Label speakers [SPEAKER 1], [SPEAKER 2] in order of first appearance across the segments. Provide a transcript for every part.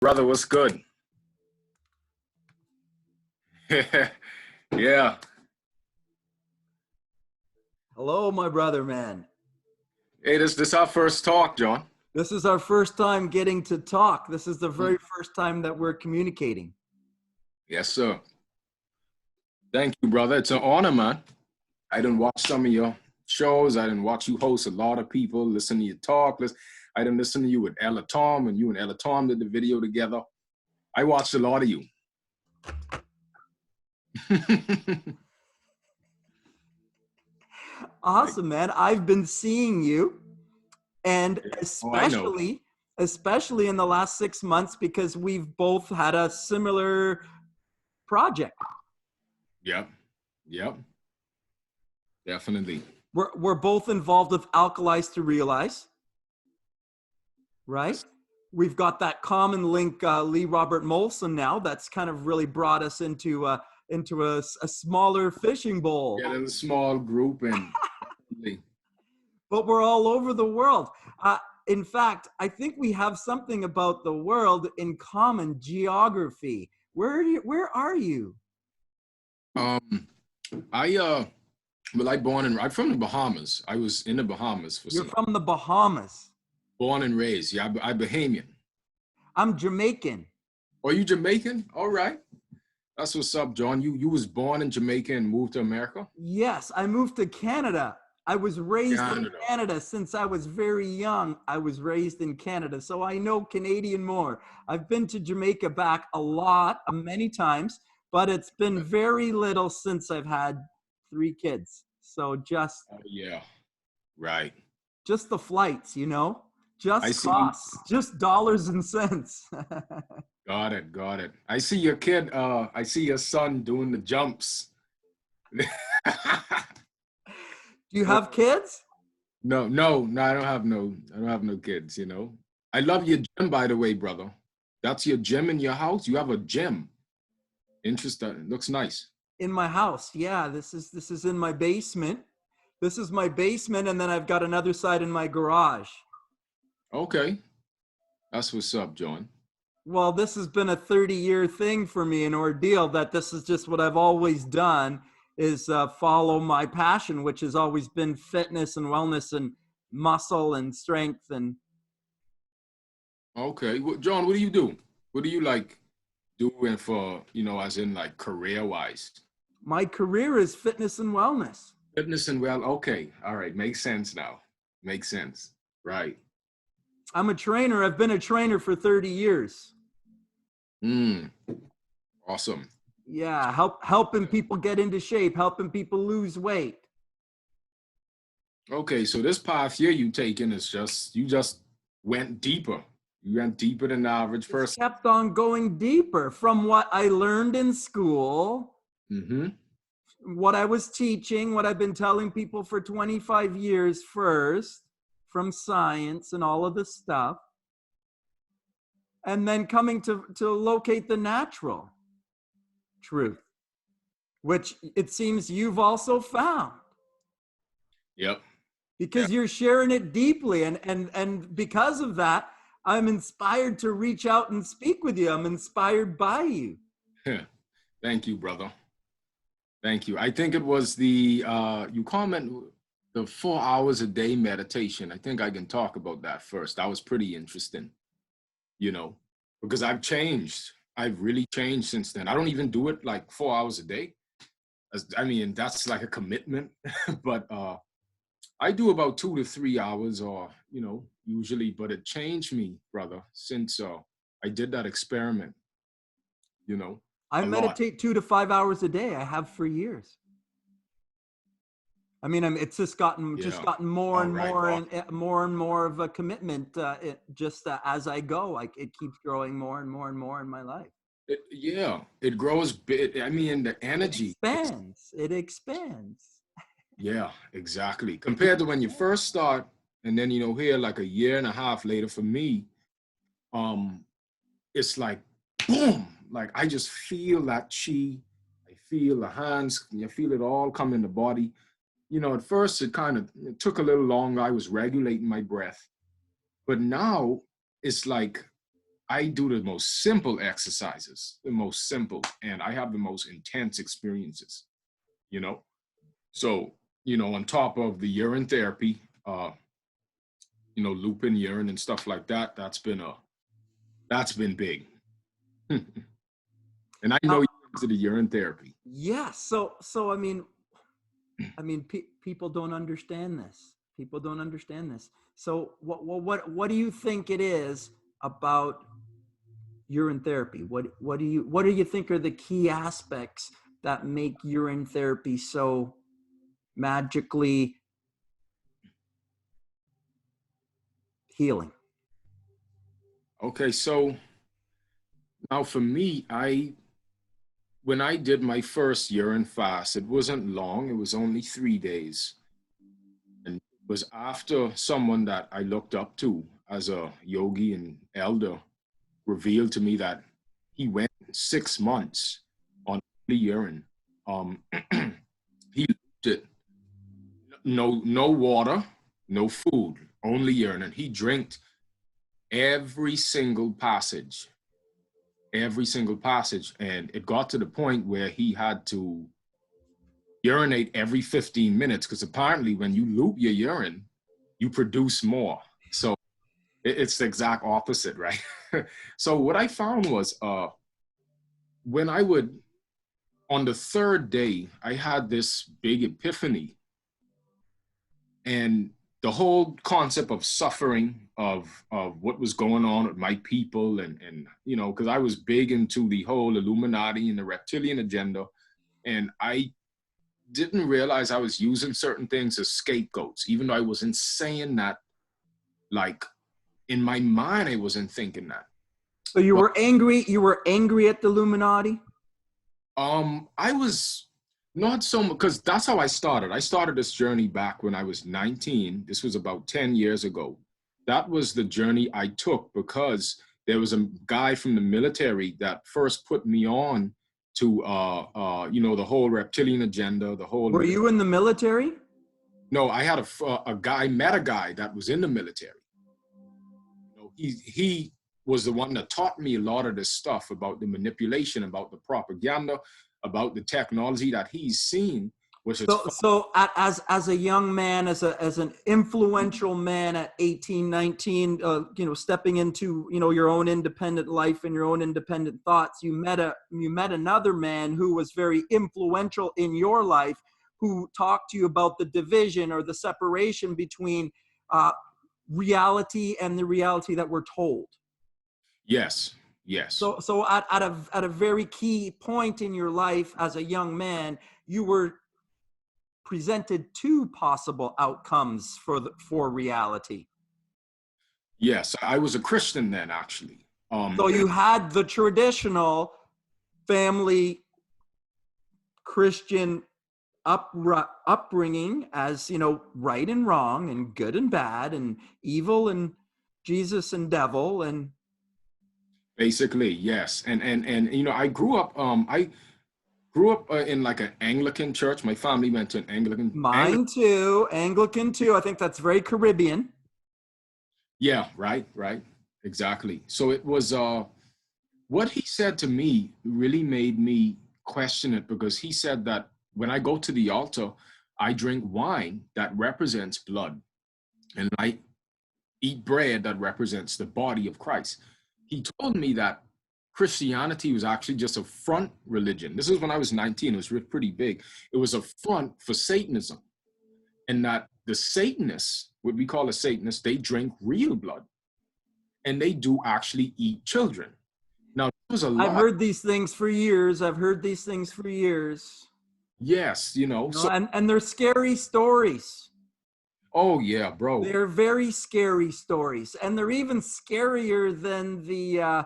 [SPEAKER 1] Brother, what's good? Yeah.
[SPEAKER 2] Hello, my brother, man.
[SPEAKER 1] Hey, this our first talk, John.
[SPEAKER 2] This is our first time getting to talk. This is the
[SPEAKER 1] Mm.
[SPEAKER 2] very first time that we're communicating.
[SPEAKER 1] Yes, sir. Thank you, brother. It's an honor, man. I didn't watch some of your shows. I didn't watch you host a lot of people, listen to you talk. I didn't listen to you with Ella Tom, and you and Ella Tom did the video together. I watched a lot of you.
[SPEAKER 2] Awesome, man. I've been seeing you, and
[SPEAKER 1] Oh, I know.
[SPEAKER 2] especially in the last 6 months because we've both had a similar project.
[SPEAKER 1] Yep. Yep. Definitely.
[SPEAKER 2] We're both involved with Alkalize to Realize, right?
[SPEAKER 1] Yes.
[SPEAKER 2] We've got that common link, Lee Robert Molson. Now that's kind of really brought us into a smaller fishing bowl.
[SPEAKER 1] Get in a small group and
[SPEAKER 2] But we're all over the world. In fact, I think we have something about the world in common: geography. Where are you?
[SPEAKER 1] um I'm from the Bahamas. I was in the Bahamas for
[SPEAKER 2] You're
[SPEAKER 1] some
[SPEAKER 2] from the Bahamas.
[SPEAKER 1] born and raised. Yeah, I Bahamian.
[SPEAKER 2] I'm Jamaican.
[SPEAKER 1] Are you Jamaican? All right. That's what's up, John. You was born in Jamaica and moved to America?
[SPEAKER 2] Yes, I moved to Canada. I was raised in
[SPEAKER 1] Canada.
[SPEAKER 2] Canada since I was very young. I was raised in Canada, so I know Canadian more. I've been to Jamaica back a lot, many times, but it's been very little since I've had 3 kids. So
[SPEAKER 1] Oh, yeah. Right.
[SPEAKER 2] just the flights,
[SPEAKER 1] I
[SPEAKER 2] just
[SPEAKER 1] see you.
[SPEAKER 2] costs, just dollars and cents.
[SPEAKER 1] Got it. Got it. I see your kid. I see your son doing the jumps.
[SPEAKER 2] Do you have kids?
[SPEAKER 1] No. I don't have no kids, you know. I love your gym, by the way, brother. That's your gym in your house? You have a gym. Interesting. It looks nice.
[SPEAKER 2] In my house. Yeah, this is in my basement. This is my basement, and then I've got another side in my garage.
[SPEAKER 1] Okay. That's what's up, John.
[SPEAKER 2] Well, this has been a 30-year thing for me, an ordeal that this is just what I've always done is follow my passion, which has always been fitness and wellness and muscle and strength. And
[SPEAKER 1] Okay. Well, John, what do you do? What do you like doing for, as in like career wise?
[SPEAKER 2] my career is fitness and wellness.
[SPEAKER 1] Fitness and well, okay. All right. Makes sense now. Makes sense. Right.
[SPEAKER 2] I'm a trainer. I've been a trainer for 30 years.
[SPEAKER 1] Mm, awesome.
[SPEAKER 2] Yeah, helping people get into shape, helping people lose weight.
[SPEAKER 1] Okay, so this path here you taking is you just went deeper. You went deeper than the average
[SPEAKER 2] Just
[SPEAKER 1] person.
[SPEAKER 2] kept on going deeper from what I learned in school,
[SPEAKER 1] Mm-hmm.
[SPEAKER 2] what I was teaching, what I've been telling people for 25 years first, from science and all of this stuff, and then coming to locate the natural truth, which it seems you've also found
[SPEAKER 1] Yep. Yeah.
[SPEAKER 2] because you're sharing it deeply. And because of that, I'm inspired to reach out and speak with you. I'm inspired by you.
[SPEAKER 1] Thank you, brother. Thank you. I think it was the you comment the 4 hours a day meditation. I think I can talk about that first. That was pretty interesting, you know, because I've changed. I've really changed since then. I don't even do it like 4 hours a day. I mean, that's like a commitment, but I do about 2 to 3 hours or, usually, but it changed me, brother, since I did that experiment, you know,
[SPEAKER 2] I
[SPEAKER 1] a lot.
[SPEAKER 2] meditate 2 to 5 hours a day. I have for years. I mean, it's just
[SPEAKER 1] Yeah.
[SPEAKER 2] gotten more
[SPEAKER 1] All
[SPEAKER 2] and
[SPEAKER 1] right.
[SPEAKER 2] more
[SPEAKER 1] Awesome.
[SPEAKER 2] and more of a commitment. Just as I go, like it keeps growing more and more and more in my life.
[SPEAKER 1] Yeah, it grows big. I mean, the
[SPEAKER 2] It
[SPEAKER 1] energy.
[SPEAKER 2] expands. It expands.
[SPEAKER 1] Yeah, exactly. Compared to when you first start, and then, here like a year and a half later for me, um, it's like boom, like I just feel that chi. I feel the hands, you feel it all come in the body. At first it took a little longer. I was regulating my breath. But now it's like I do the most simple exercises, the most simple, and I have the most intense experiences, you know? So, on top of the urine therapy, looping urine and stuff like that, that's been big. And I know
[SPEAKER 2] Now,
[SPEAKER 1] you into the urine therapy.
[SPEAKER 2] yeah. So people don't understand this. People don't understand this. So what do you think it is about urine therapy? What do you think are the key aspects that make urine therapy so magically healing?
[SPEAKER 1] Okay, so now for me, when I did my first urine fast, it wasn't long, it was only 3 days. And it was after someone that I looked up to as a yogi and elder revealed to me that he went 6 months on only urine. Um, he looked at no water, no food, only urine, and he drank every single passage, and it got to the point where he had to urinate every 15 minutes because apparently when you loop your urine, you produce more. So it's the exact opposite, right? So what I found was when I would, on the third day, I had this big epiphany. And the whole concept of suffering, of what was going on with my people, and because I was big into the whole Illuminati and the reptilian agenda, and I didn't realize I was using certain things as scapegoats, even though I wasn't saying that, like, in my mind, I wasn't thinking that.
[SPEAKER 2] So you
[SPEAKER 1] But
[SPEAKER 2] were angry. You were angry at the Illuminati.
[SPEAKER 1] I was not so much, because that's how I started. I started this journey back when I was 19. This was about 10 years ago. That was the journey I took because there was a guy from the military that first put me on to, the whole reptilian agenda, the whole.
[SPEAKER 2] Were you in the military?
[SPEAKER 1] No, I had a guy, met a guy that was in the military. He was the one that taught me a lot of this stuff about the manipulation, about the propaganda, about the technology that he's seen, which is
[SPEAKER 2] As a young man, as an influential man at 18, 19, stepping into your own independent life and your own independent thoughts, you met another man who was very influential in your life, who talked to you about the division or the separation between reality and the reality that we're told.
[SPEAKER 1] yes, yes,
[SPEAKER 2] So at a very key point in your life as a young man, you were presented two possible outcomes for reality.
[SPEAKER 1] yes. I was a Christian then, actually.
[SPEAKER 2] So you had the traditional family Christian upbringing, as right and wrong and good and bad and evil and Jesus and devil and
[SPEAKER 1] Basically, yes. And I grew up. I grew up in like an Anglican church. My family went to an Anglican.
[SPEAKER 2] mine too, Anglican too. I think that's very Caribbean.
[SPEAKER 1] Yeah, right, right, exactly. So it was what he said to me really made me question it, because he said that when I go to the altar, I drink wine that represents blood, and I eat bread that represents the body of Christ. He told me that Christianity was actually just a front religion. This is when I was 19. It was pretty big. It was a front for Satanism, and that the Satanists, what we call a Satanist, they drink real blood, and they do actually eat children. Now, there was a
[SPEAKER 2] I've
[SPEAKER 1] lot.
[SPEAKER 2] heard these things for years. I've heard these things for years.
[SPEAKER 1] Yes, so,
[SPEAKER 2] And they're scary stories.
[SPEAKER 1] oh yeah, bro.
[SPEAKER 2] They're very scary stories, and they're even scarier than the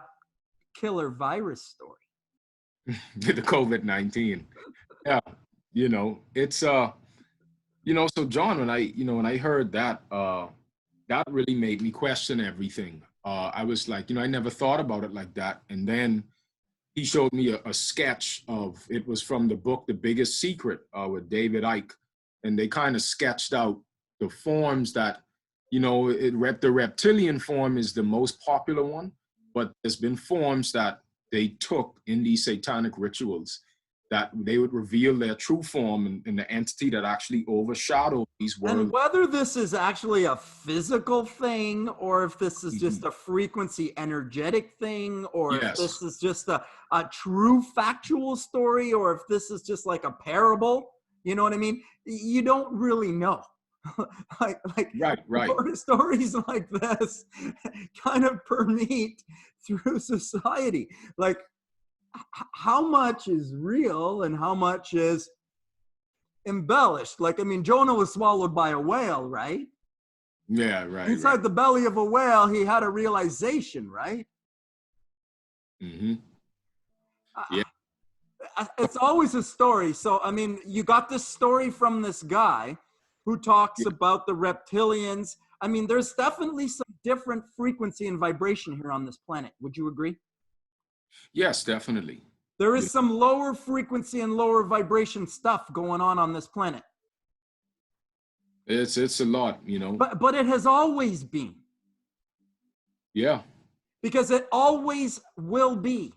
[SPEAKER 2] killer virus story.
[SPEAKER 1] The COVID-19. Yeah, it's so John, when I heard that, that really made me question everything. I was like, I never thought about it like that. And then he showed me a sketch of, it was from the book The Biggest Secret, with David Icke, and they kind of sketched out the forms that, the reptilian form is the most popular one, but there's been forms that they took in these satanic rituals that they would reveal their true form and the entity that actually overshadowed these
[SPEAKER 2] And
[SPEAKER 1] worlds.
[SPEAKER 2] whether this is actually a physical thing, or if this is just
[SPEAKER 1] Mhm.
[SPEAKER 2] a frequency energetic thing, or if
[SPEAKER 1] Yes.
[SPEAKER 2] this is just a true factual story, or if this is just like a parable, you know what I mean? You don't really know. like
[SPEAKER 1] Right.
[SPEAKER 2] stories like this kind of permeate through society. Like, how much is real and how much is embellished? Like, I mean, Jonah was swallowed by a whale, right?
[SPEAKER 1] Yeah, right.
[SPEAKER 2] Inside the belly of a whale, he had a realization, right?
[SPEAKER 1] Hmm. Yeah.
[SPEAKER 2] It's always a story. So, I mean, you got this story from this guy who talks about the reptilians. I mean, there's definitely some different frequency and vibration here on this planet. Would you agree?
[SPEAKER 1] Yes, definitely.
[SPEAKER 2] There
[SPEAKER 1] You
[SPEAKER 2] is some lower frequency and lower vibration stuff going on this planet.
[SPEAKER 1] it's a lot, you know.
[SPEAKER 2] But it has always been,
[SPEAKER 1] Yeah.
[SPEAKER 2] because it always will be.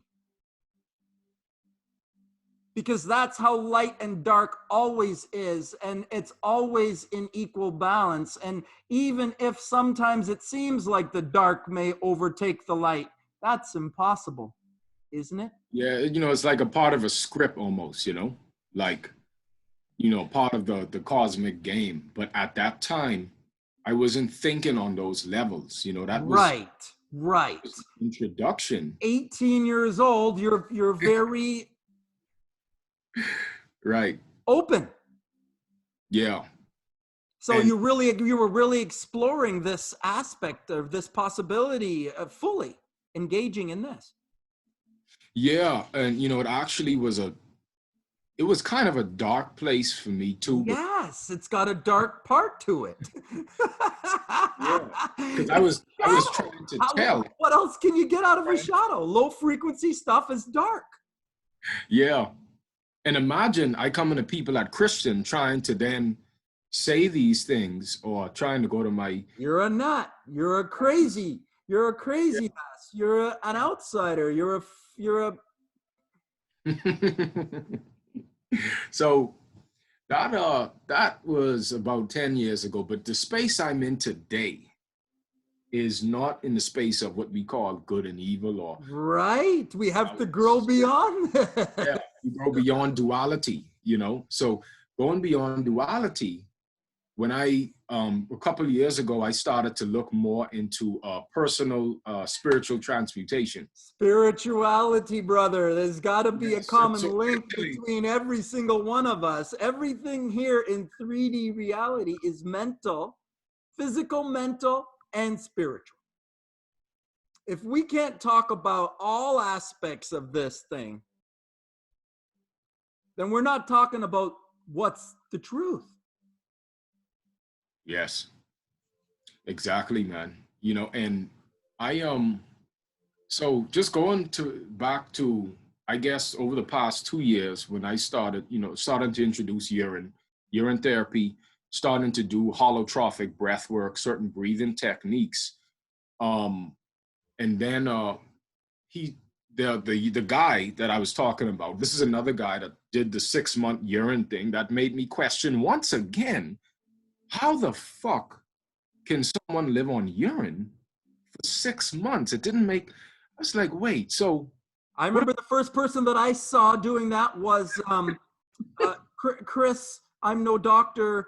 [SPEAKER 2] Because that's how light and dark always is, and it's always in equal balance. And even if sometimes it seems like the dark may overtake the light, that's impossible, isn't it?
[SPEAKER 1] Yeah, you know, it's like a part of a script almost, you know, like, you know, part of the cosmic game. But at that time, I wasn't thinking on those levels, you know, that was
[SPEAKER 2] Right.
[SPEAKER 1] introduction.
[SPEAKER 2] 18 years old, you're very
[SPEAKER 1] Right.
[SPEAKER 2] open.
[SPEAKER 1] Yeah.
[SPEAKER 2] So
[SPEAKER 1] And
[SPEAKER 2] you were really exploring this aspect of this possibility of fully engaging in this.
[SPEAKER 1] yeah, and you know, it was kind of a dark place for me too, but
[SPEAKER 2] Yes, it's got a dark part to it.
[SPEAKER 1] yeah, because I
[SPEAKER 2] It's
[SPEAKER 1] was
[SPEAKER 2] a shadow.
[SPEAKER 1] trying to tell.
[SPEAKER 2] What else can you get out of a shadow? Low frequency stuff is dark.
[SPEAKER 1] Yeah. And imagine I come into people at Christian trying to then say these things or trying to go to my
[SPEAKER 2] You're a nut. You're a crazy. You're a crazy ass. You're an outsider. You're a
[SPEAKER 1] so that was about 10 years ago, but the space I'm in today is not in the space of what we call good and evil or
[SPEAKER 2] right. We have to grow beyond
[SPEAKER 1] yeah,
[SPEAKER 2] that.
[SPEAKER 1] we go beyond duality, you know. So going beyond duality, when I a couple of years ago, I started to look more into personal spiritual transmutation.
[SPEAKER 2] Spirituality, brother. There's got to be a
[SPEAKER 1] Yes,
[SPEAKER 2] common
[SPEAKER 1] so
[SPEAKER 2] link
[SPEAKER 1] actually,
[SPEAKER 2] between every single one of us. Everything here in 3D reality is mental, physical, mental, and spiritual. If we can't talk about all aspects of this thing, then we're not talking about what's the truth.
[SPEAKER 1] yes, exactly, man. You know, and I so just going to back to I guess over the past 2 years when I started, you know, starting to introduce urine therapy, starting to do holotrophic breath work, certain breathing techniques. Um, and then he the guy that I was talking about, this is another guy that did the 6 month urine thing that made me question once again, how the fuck can someone live on urine for 6 months? It didn't make, I was like, wait, so
[SPEAKER 2] I
[SPEAKER 1] what?
[SPEAKER 2] remember the first person that I saw doing that was Chris. I'm no doctor.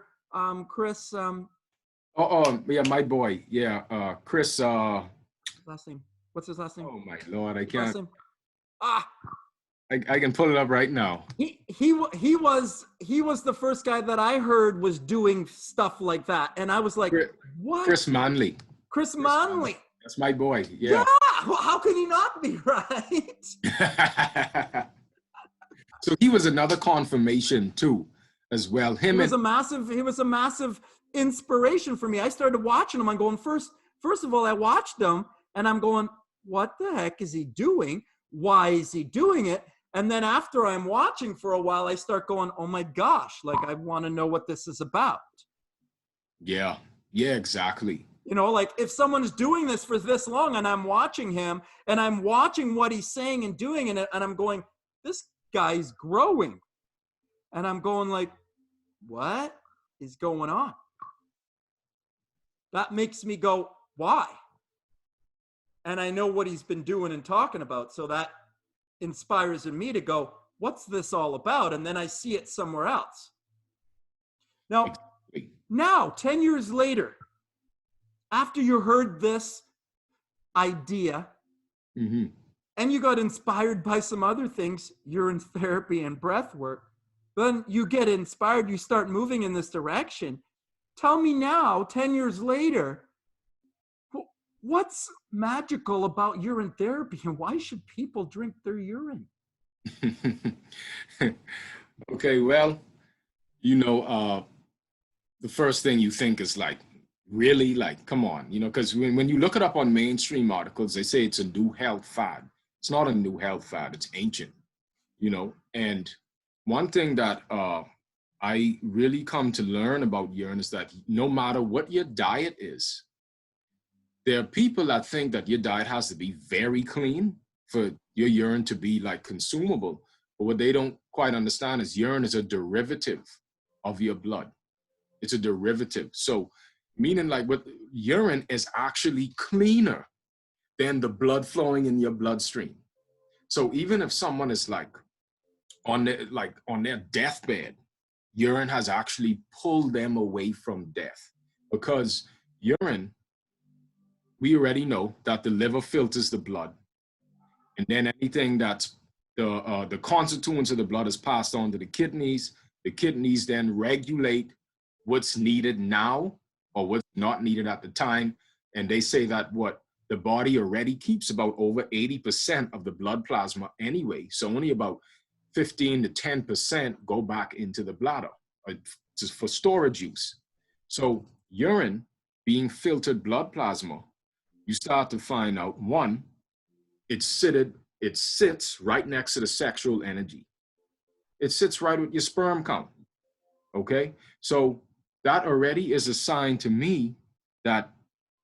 [SPEAKER 2] Chris.
[SPEAKER 1] Yeah, my boy. Yeah, Chris.
[SPEAKER 2] Last name. What's his last name?
[SPEAKER 1] Oh my lord, I
[SPEAKER 2] Last
[SPEAKER 1] can't.
[SPEAKER 2] name. Ah,
[SPEAKER 1] I can pull it up right now.
[SPEAKER 2] he was the first guy that I heard was doing stuff like that, and I was like, what?
[SPEAKER 1] Chris Manley.
[SPEAKER 2] Chris
[SPEAKER 1] Chris Manley.
[SPEAKER 2] Manley.
[SPEAKER 1] That's my boy.
[SPEAKER 2] Yeah.
[SPEAKER 1] Yeah.
[SPEAKER 2] Well, how can he not be right?
[SPEAKER 1] So he was another confirmation too, as well.
[SPEAKER 2] He
[SPEAKER 1] Him
[SPEAKER 2] was
[SPEAKER 1] and
[SPEAKER 2] a massive inspiration for me. I started watching him. I'm going, first of all, I watched him and I'm going, what the heck is he doing? Why is he doing it? And then after I'm watching for a while, I start going, oh my gosh, like I want to know what this is about.
[SPEAKER 1] yeah, yeah, exactly.
[SPEAKER 2] You know, like if someone's doing this for this long and I'm watching him and I'm watching what he's saying and doing, and I'm going, this guy's growing. And I'm going like, what is going on? That makes me go, why? And I know what he's been doing and talking about. So that inspires in me to go, what's this all about? And then I see it somewhere else. Now, 10 years later, after you heard this idea, and you got inspired by some other things, urine therapy and breath work, then you get inspired, you start moving in this direction. Tell me now, 10 years later, what's magical about urine therapy, and why should people drink their urine?
[SPEAKER 1] Okay, well, you know, the first thing you think is like, really? Like, come on, you know, because when you look it up on mainstream articles, they say it's a new health fad. It's not a new health fad, it's ancient, you know. And one thing that I really come to learn about urine is that no matter what your diet is, there are people that think that your diet has to be very clean for your urine to be like consumable. But what they don't quite understand is urine is a derivative of your blood. It's a derivative. So meaning like what urine is actually cleaner than the blood flowing in your bloodstream. So even if someone is like on their deathbed, urine has actually pulled them away from death, because urine, we already know that the liver filters the blood, and then anything that's the constituents of the blood is passed on to the kidneys. The kidneys then regulate what's needed now or what's not needed at the time. And they say that what the body already keeps about over 80% of the blood plasma anyway. So only about 15 to 10% go back into the bladder just for storage use. So urine being filtered blood plasma, you start to find out, one, it sits right next to the sexual energy. It sits right with your sperm count. Okay, so that already is a sign to me that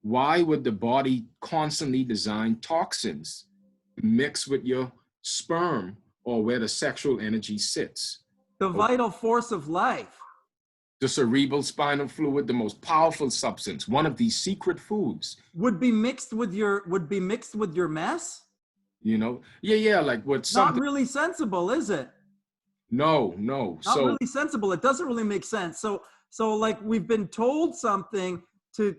[SPEAKER 1] why would the body constantly design toxins to mix with your sperm or where the sexual energy sits?
[SPEAKER 2] The vital force of life.
[SPEAKER 1] The cerebral spinal fluid, the most powerful substance, one of these secret foods,
[SPEAKER 2] would be mixed with your mess.
[SPEAKER 1] You know, yeah, like what
[SPEAKER 2] something. Not really sensible, is it?
[SPEAKER 1] No.
[SPEAKER 2] Not really sensible. It doesn't really make sense. So like we've been told something to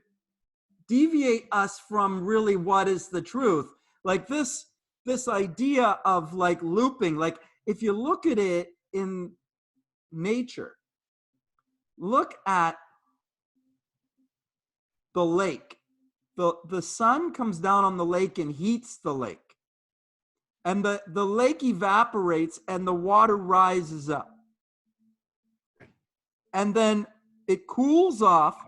[SPEAKER 2] deviate us from really what is the truth. Like this idea of like looping, like if you look at it in nature, look at the lake. The sun comes down on the lake and heats the lake. And the lake evaporates and the water rises up. And then it cools off,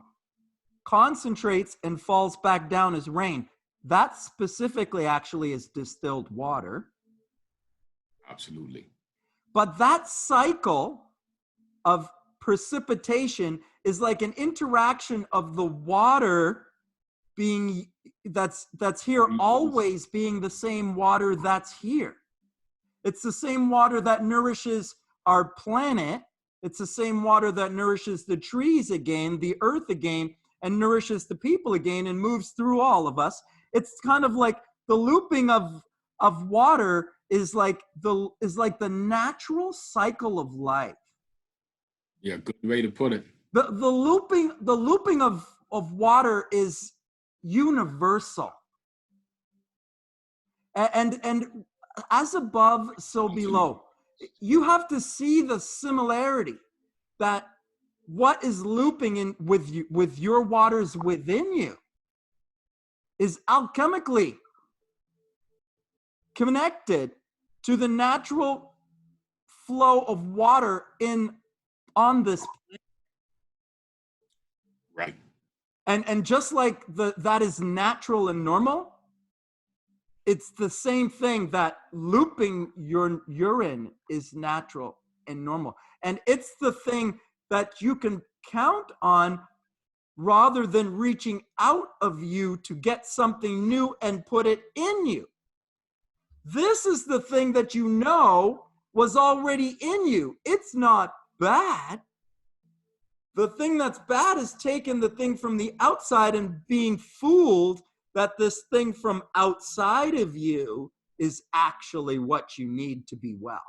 [SPEAKER 2] concentrates, and falls back down as rain. That specifically actually is distilled water.
[SPEAKER 1] Absolutely.
[SPEAKER 2] But that cycle of precipitation is like an interaction of the water being that's here always being the same water that's here. It's the same water that nourishes our planet. It's the same water that nourishes the trees again, the earth again, and nourishes the people again, and moves through all of us. It's kind of like the looping of water is like the natural cycle of life.
[SPEAKER 1] Yeah, good way to put it.
[SPEAKER 2] The looping of water is universal. And as above, so below. You have to see the similarity that what is looping in with your waters within you is alchemically connected to the natural flow of water on this planet.
[SPEAKER 1] Right.
[SPEAKER 2] And just like that is natural and normal, it's the same thing that looping your urine is natural and normal. And it's the thing that you can count on rather than reaching out of you to get something new and put it in you. This is the thing that you know was already in you. It's not bad. The thing that's bad is taking the thing from the outside and being fooled that this thing from outside of you is actually what you need to be well.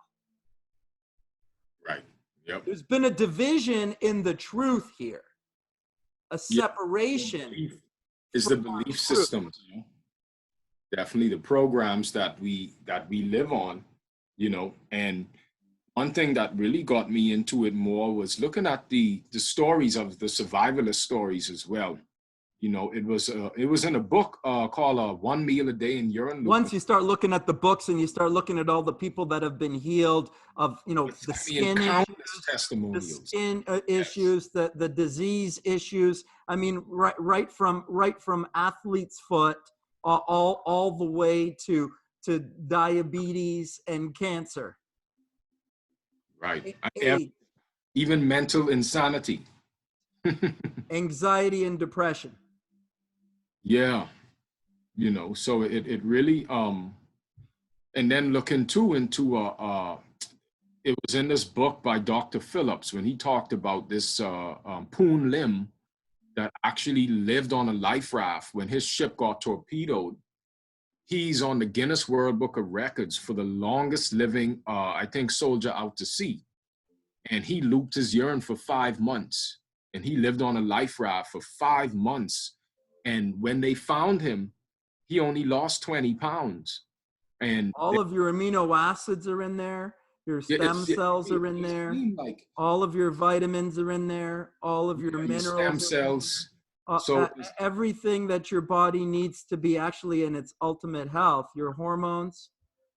[SPEAKER 1] Right. Yep.
[SPEAKER 2] There's been a division in the truth here, a separation.
[SPEAKER 1] Yeah. Is the belief systems, you know? Definitely the programs that we live on, you know. And one thing that really got me into it more was looking at the stories of the survivalist stories as well. You know, it was in a book called "One Meal a Day in Urine."
[SPEAKER 2] Once you start looking at the books and you start looking at all the people that have been healed of, you know, the skin issues, issues, the disease issues. I mean, right from athlete's foot all the way to diabetes and cancer.
[SPEAKER 1] Right. Even mental insanity.
[SPEAKER 2] Anxiety and depression.
[SPEAKER 1] Yeah. You know, so it really and then looking too into it was in this book by Dr. Phillips when he talked about this Poon Lim that actually lived on a life raft when his ship got torpedoed. He's on the Guinness World Book of Records for the longest living, I think, soldier out to sea. And he looped his urine for 5 months. And he lived on a life raft for 5 months. And when they found him, he only lost 20 pounds. And
[SPEAKER 2] all of your amino acids are in there. Your stem cells are in there.
[SPEAKER 1] Like,
[SPEAKER 2] all of your vitamins are in there. All of your minerals.
[SPEAKER 1] Stem cells.
[SPEAKER 2] So everything that your body needs to be actually in its ultimate health, your hormones,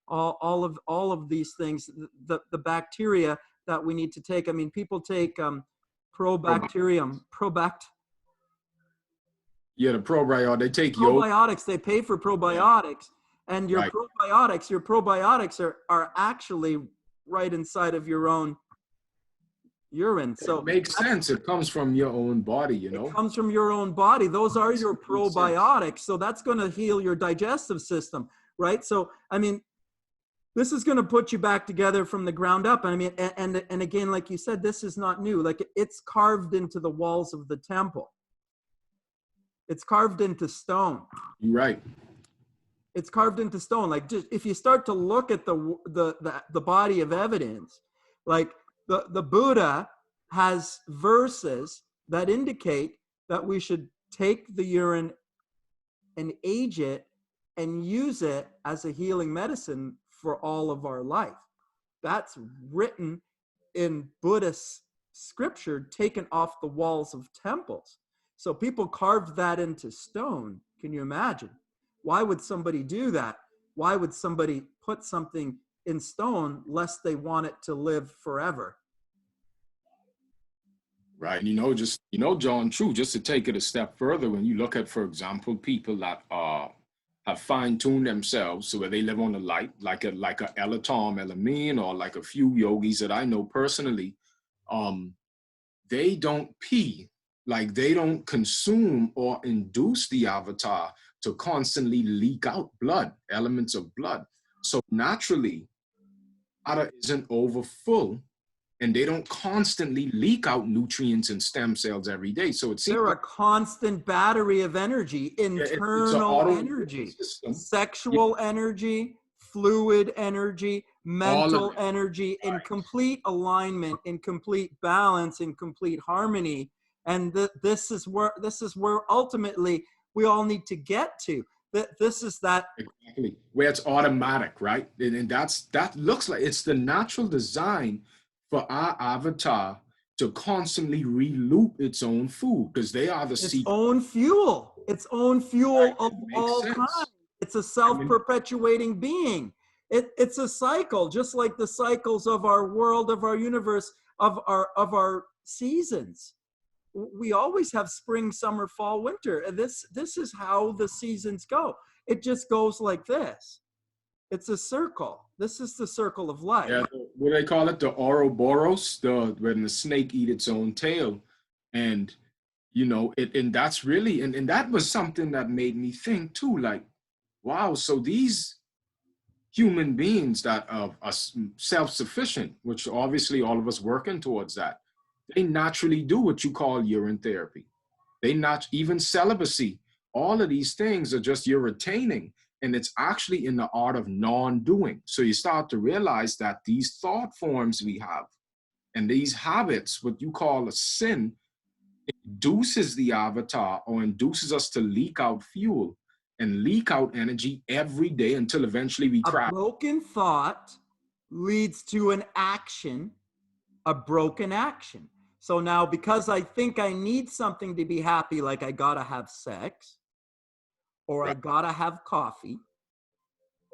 [SPEAKER 2] all of these things, the bacteria that we need to take. I mean, people take probacterium,
[SPEAKER 1] yeah, the probiotic. They take
[SPEAKER 2] probiotics. They pay for probiotics, and your probiotics are actually right inside of your own urine. So
[SPEAKER 1] it makes sense. It comes from your own body, you know.
[SPEAKER 2] It comes from your own body. Those are your probiotics. So that's going to heal your digestive system, right? So, I mean, this is going to put you back together from the ground up. I mean, and again, like you said, this is not new. Like, it's carved into the walls of the temple. It's carved into stone.
[SPEAKER 1] You're right.
[SPEAKER 2] It's carved into stone. Like, just if you start to look at the body of evidence, like the Buddha has verses that indicate that we should take the urine and age it and use it as a healing medicine for all of our life. That's written in Buddhist scripture, taken off the walls of temples. So people carved that into stone. Can you imagine? Why would somebody do that? Why would somebody put something in stone lest they want it to live forever?
[SPEAKER 1] Right. John, true, just to take it a step further, when you look at, for example, people that have fine-tuned themselves so where they live on the light, like a Elatom Elamine, or like a few yogis that I know personally, they don't pee, like they don't consume or induce the avatar to constantly leak out blood, elements of blood. So naturally, avatar isn't over full, and they don't constantly leak out nutrients and stem cells every day. So it's
[SPEAKER 2] they're a constant battery of energy, internal energy, sexual energy, fluid energy, mental energy, in complete alignment, in complete balance, in complete harmony. And this is where ultimately we all need to get to. This is that
[SPEAKER 1] exactly where it's automatic, right? And that looks like it's the natural design for our avatar to constantly re-loop its own food, because they are its
[SPEAKER 2] own fuel of all kinds. It's a self-perpetuating being. It's a cycle, just like the cycles of our world, of our universe, of our seasons. We always have spring, summer, fall, winter. And this is how the seasons go. It just goes like this. It's a circle. This is the circle of life.
[SPEAKER 1] Yeah, what do they call it? The Ouroboros, when the snake eat its own tail. And, You know, and that's really, and that was something that made me think too, like, wow, so these human beings that are self-sufficient, which obviously all of us working towards that, they naturally do what you call urine therapy. They not even celibacy. All of these things are just you're retaining, and it's actually in the art of non-doing. So you start to realize that these thought forms we have and these habits, what you call a sin, induces the avatar or induces us to leak out fuel and leak out energy every day until eventually we
[SPEAKER 2] A
[SPEAKER 1] crash.
[SPEAKER 2] broken thought leads to an action, a broken action. So now, because I think I need something to be happy, like I gotta have sex, or I
[SPEAKER 1] Right.
[SPEAKER 2] gotta have coffee,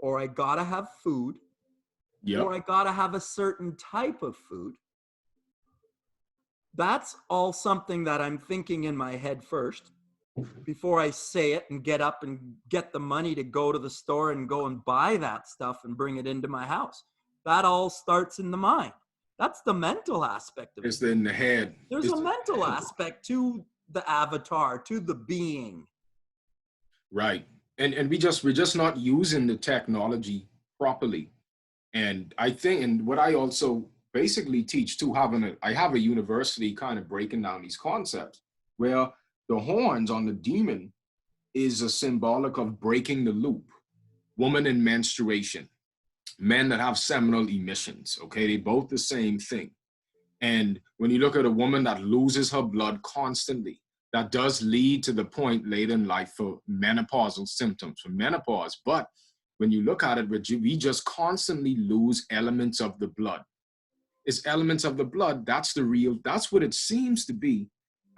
[SPEAKER 2] or I gotta have food, or
[SPEAKER 1] Yep.
[SPEAKER 2] I gotta have a certain type of food, that's all something that I'm thinking in my head first before I say it and get up and get the money to go to the store and go and buy that stuff and bring it into my house. That all starts in the mind. That's the mental aspect of it.
[SPEAKER 1] It's in the head.
[SPEAKER 2] There's a
[SPEAKER 1] It's
[SPEAKER 2] mental aspect to the avatar, to the being.
[SPEAKER 1] right. And we're just not using the technology properly. And I think, and what I also basically teach too, I have a university kind of breaking down these concepts where the horns on the demon is a symbolic of breaking the loop. Woman in menstruation, men that have seminal emissions, okay, they both the same thing. And when you look at a woman that loses her blood constantly, that does lead to the point later in life for menopausal symptoms, for menopause. But when you look at it, we just constantly lose elements of the blood. It's elements of the blood. That's what it seems to be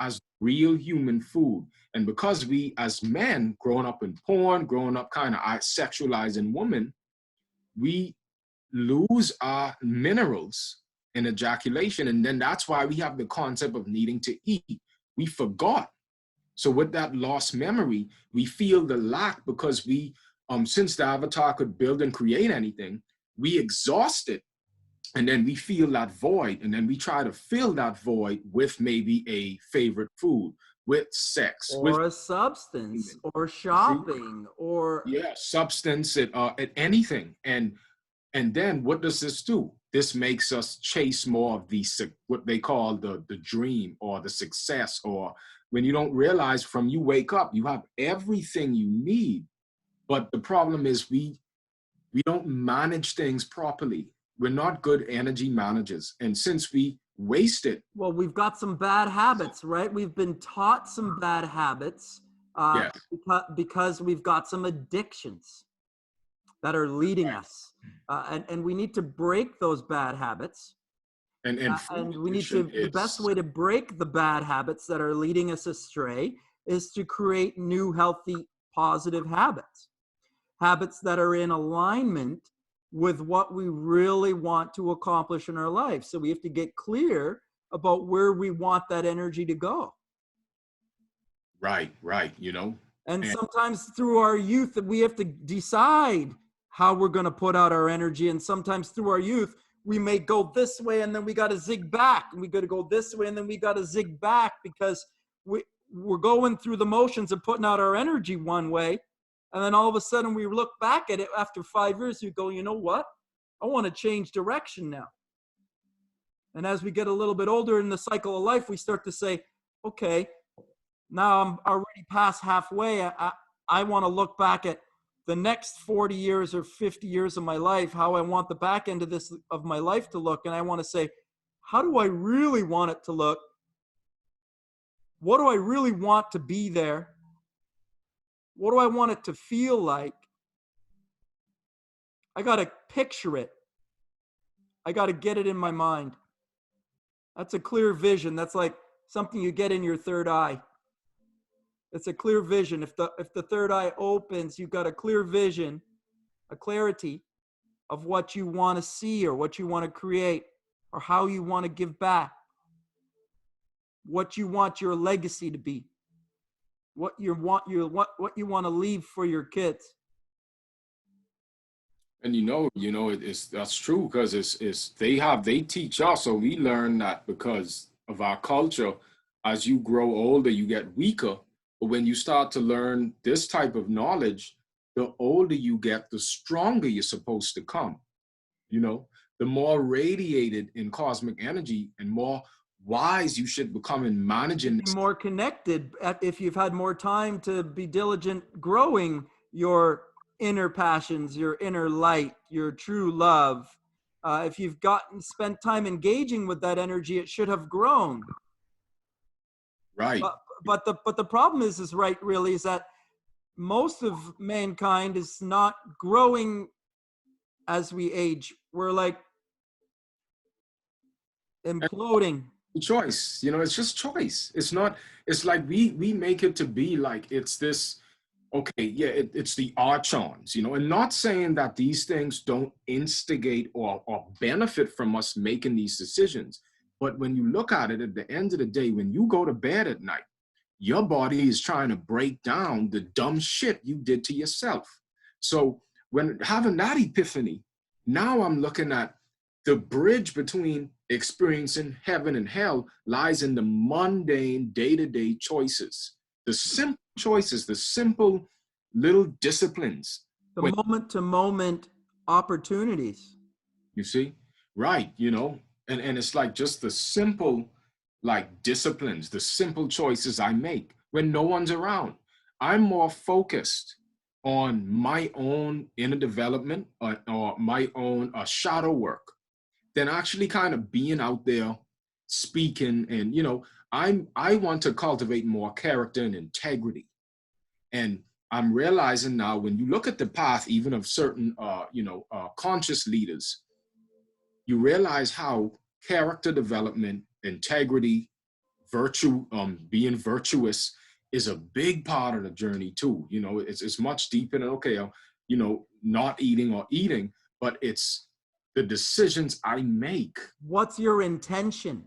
[SPEAKER 1] as real human food. And because we, as men, growing up in porn, growing up kind of sexualizing women, we lose our minerals in ejaculation. And then that's why we have the concept of needing to eat. We forgot. So with that lost memory, we feel the lack because since the avatar could build and create anything, we exhaust it. And then we feel that void. And then we try to fill that void with maybe a favorite food, with sex, with
[SPEAKER 2] Or a substance, or
[SPEAKER 1] see,
[SPEAKER 2] shopping, or
[SPEAKER 1] yeah, substance, at anything. And then what does this do? This makes us chase more of what they call the dream or the success, or when you don't realize from you wake up, you have everything you need. But the problem is we don't manage things properly. We're not good energy managers. And since we waste it,
[SPEAKER 2] well, we've got some bad habits, right? We've been taught some bad habits
[SPEAKER 1] yes,
[SPEAKER 2] because we've got some addictions that are leading us. And we need to break those bad habits.
[SPEAKER 1] and food
[SPEAKER 2] And we need
[SPEAKER 1] addiction
[SPEAKER 2] to, the best
[SPEAKER 1] is
[SPEAKER 2] way to break the bad habits that are leading us astray is to create new, healthy, positive habits. Habits that are in alignment with what we really want to accomplish in our life. So we have to get clear about where we want that energy to go.
[SPEAKER 1] right, right, you know.
[SPEAKER 2] And
[SPEAKER 1] And
[SPEAKER 2] sometimes through our youth, we have to decide how we're going to put out our energy. And sometimes through our youth, we may go this way and then we got to zig back. And we got to go this way and then we got to zig back because we're going through the motions of putting out our energy one way. And then all of a sudden we look back at it after 5 years, you go, you know what? I want to change direction now. And as we get a little bit older in the cycle of life, we start to say, okay, now I'm already past halfway. I want to look back at the next 40 years or 50 years of my life, how I want the back end of my life to look. And I want to say, how do I really want it to look? What do I really want to be there? What do I want it to feel like? I got to picture it. I got to get it in my mind. That's a clear vision. That's like something you get in your third eye. It's a clear vision. If the third eye opens, you've got a clear vision, a clarity of what you want to see or what you want to create or how you want to give back, what you want your legacy to be, what you want to leave for your kids.
[SPEAKER 1] and that's true because it's they teach us, so we learn that because of our culture. As you grow older, you get weaker. But when you start to learn this type of knowledge, the older you get, the stronger you're supposed to come. You know, the more radiated in cosmic energy and more wise you should become in managing
[SPEAKER 2] Be
[SPEAKER 1] this.
[SPEAKER 2] more connected if you've had more time to be diligent growing your inner passions, your inner light, your true love. If you've spent time engaging with that energy, it should have grown.
[SPEAKER 1] Right.
[SPEAKER 2] But the problem is right, really, is that most of mankind is not growing as we age. We're like imploding.
[SPEAKER 1] Choice, you know, it's just choice. It's not, it's like we make it to be like it's this, okay, yeah, it's the archons, you know, and not saying that these things don't instigate or benefit from us making these decisions. But when you look at it, at the end of the day, when you go to bed at night, your body is trying to break down the dumb shit you did to yourself. So when having that epiphany, now I'm looking at the bridge between experiencing heaven and hell lies in the mundane day-to-day choices, the simple choices, the simple little disciplines.
[SPEAKER 2] The
[SPEAKER 1] When
[SPEAKER 2] moment to moment opportunities.
[SPEAKER 1] you see, right, you know, and it's like just the simple, like disciplines, the simple choices I make when no one's around. I'm more focused on my own inner development or my own shadow work than actually kind of being out there speaking. And you know, I want to cultivate more character and integrity. And I'm realizing now when you look at the path even of certain conscious leaders, you realize how character development, integrity, virtue, being virtuous is a big part of the journey too. You know, it's much deeper than, okay, you know, not eating or eating, but it's the decisions I make.
[SPEAKER 2] What's your intention?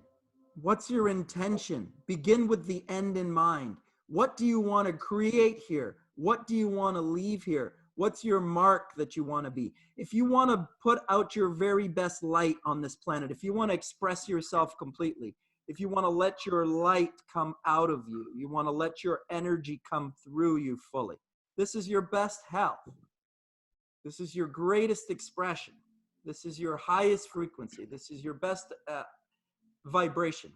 [SPEAKER 2] What's your intention? Begin with the end in mind. What do you want to create here? What do you want to leave here? What's your mark that you want to be? If you want to put out your very best light on this planet, if you want to express yourself completely, if you want to let your light come out of you, you want to let your energy come through you fully, this is your best health. This is your greatest expression. This is your highest frequency. This is your best vibration,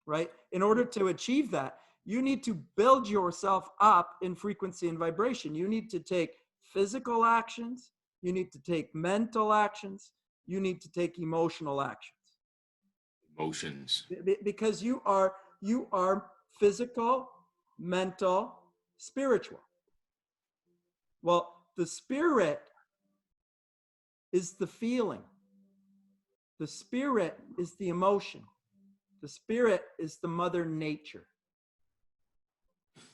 [SPEAKER 2] right? In order to achieve that, you need to build yourself up in frequency and vibration. You need to take physical actions. You need to take mental actions. You need to take emotional actions.
[SPEAKER 1] Emotions.
[SPEAKER 2] Because you are physical, mental, spiritual. Well, the spirit is the feeling. The spirit is the emotion. The spirit is the mother nature.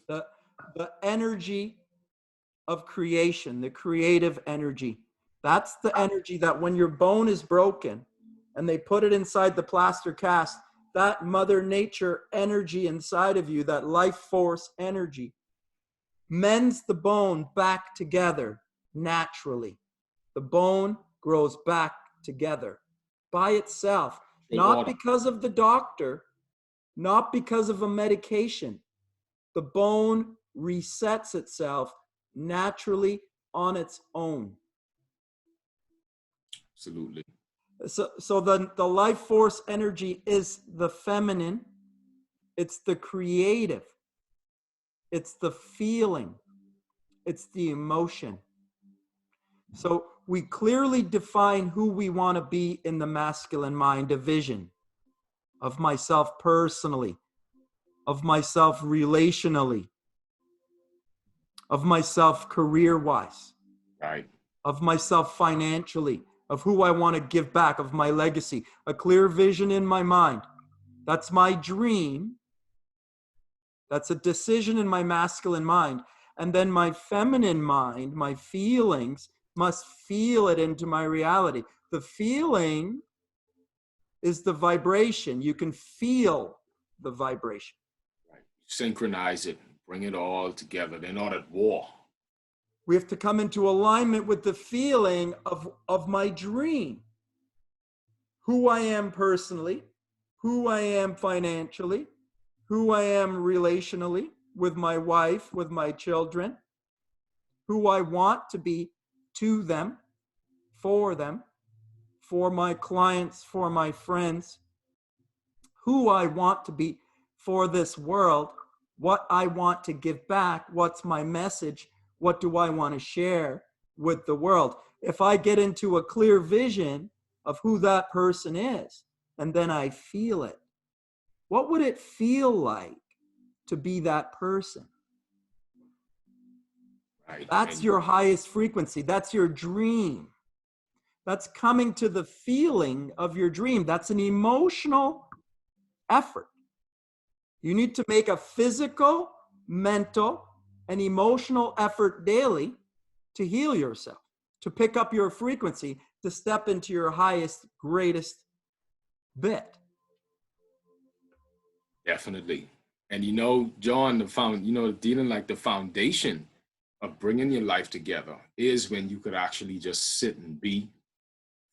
[SPEAKER 2] The energy of creation, the creative energy. That's the energy that when your bone is broken and they put it inside the plaster cast, that mother nature energy inside of you, that life force energy, mends the bone back together naturally. The bone grows back together by itself, not because of the doctor, not because of a medication. The bone resets itself naturally on its own.
[SPEAKER 1] Absolutely.
[SPEAKER 2] So the life force energy is the feminine. It's the creative. It's the feeling. It's the emotion. So we clearly define who we want to be in the masculine mind, a vision of myself personally, of myself relationally, of myself career-wise,
[SPEAKER 1] Right.
[SPEAKER 2] of myself financially, of who I want to give back, of my legacy, a clear vision in my mind. That's my dream. That's a decision in my masculine mind. And then my feminine mind, my feelings, must feel it into my reality. The feeling is the vibration. You can feel the vibration.
[SPEAKER 1] Right. Synchronize it, bring it all together. They're not at war.
[SPEAKER 2] We have to come into alignment with the feeling of my dream, who I am personally, who I am financially, who I am relationally with my wife, with my children, who I want to be to them, for my clients, for my friends, who I want to be for this world, what I want to give back, what's my message, what do I want to share with the world. If I get into a clear vision of who that person is, and then I feel it, what would it feel like to be that person?
[SPEAKER 1] Right.
[SPEAKER 2] That's
[SPEAKER 1] And
[SPEAKER 2] your highest frequency. That's your dream. That's coming to the feeling of your dream. That's an emotional effort. You need to make a physical, mental, and emotional effort daily to heal yourself, to pick up your frequency, to step into your highest, greatest bit.
[SPEAKER 1] definitely. And you know, John, dealing like the foundation of bringing your life together is when you could actually just sit and be,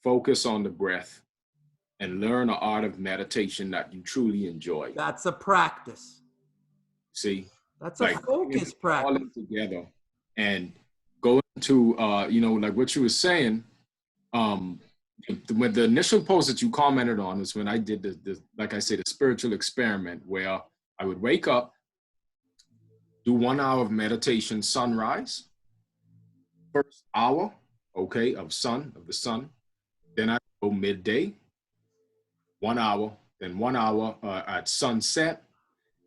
[SPEAKER 1] focus on the breath, and learn an art of meditation that you truly enjoy.
[SPEAKER 2] That's a practice.
[SPEAKER 1] See,
[SPEAKER 2] That's a
[SPEAKER 1] like bringing
[SPEAKER 2] focus
[SPEAKER 1] it all
[SPEAKER 2] practice.
[SPEAKER 1] in together and going to, like what you were saying, um, when the initial post that you commented on was when I did like I say, the spiritual experiment where I would wake up, do 1 hour of meditation, sunrise, first hour, okay, of the sun. Then I go midday, 1 hour, then 1 hour at sunset,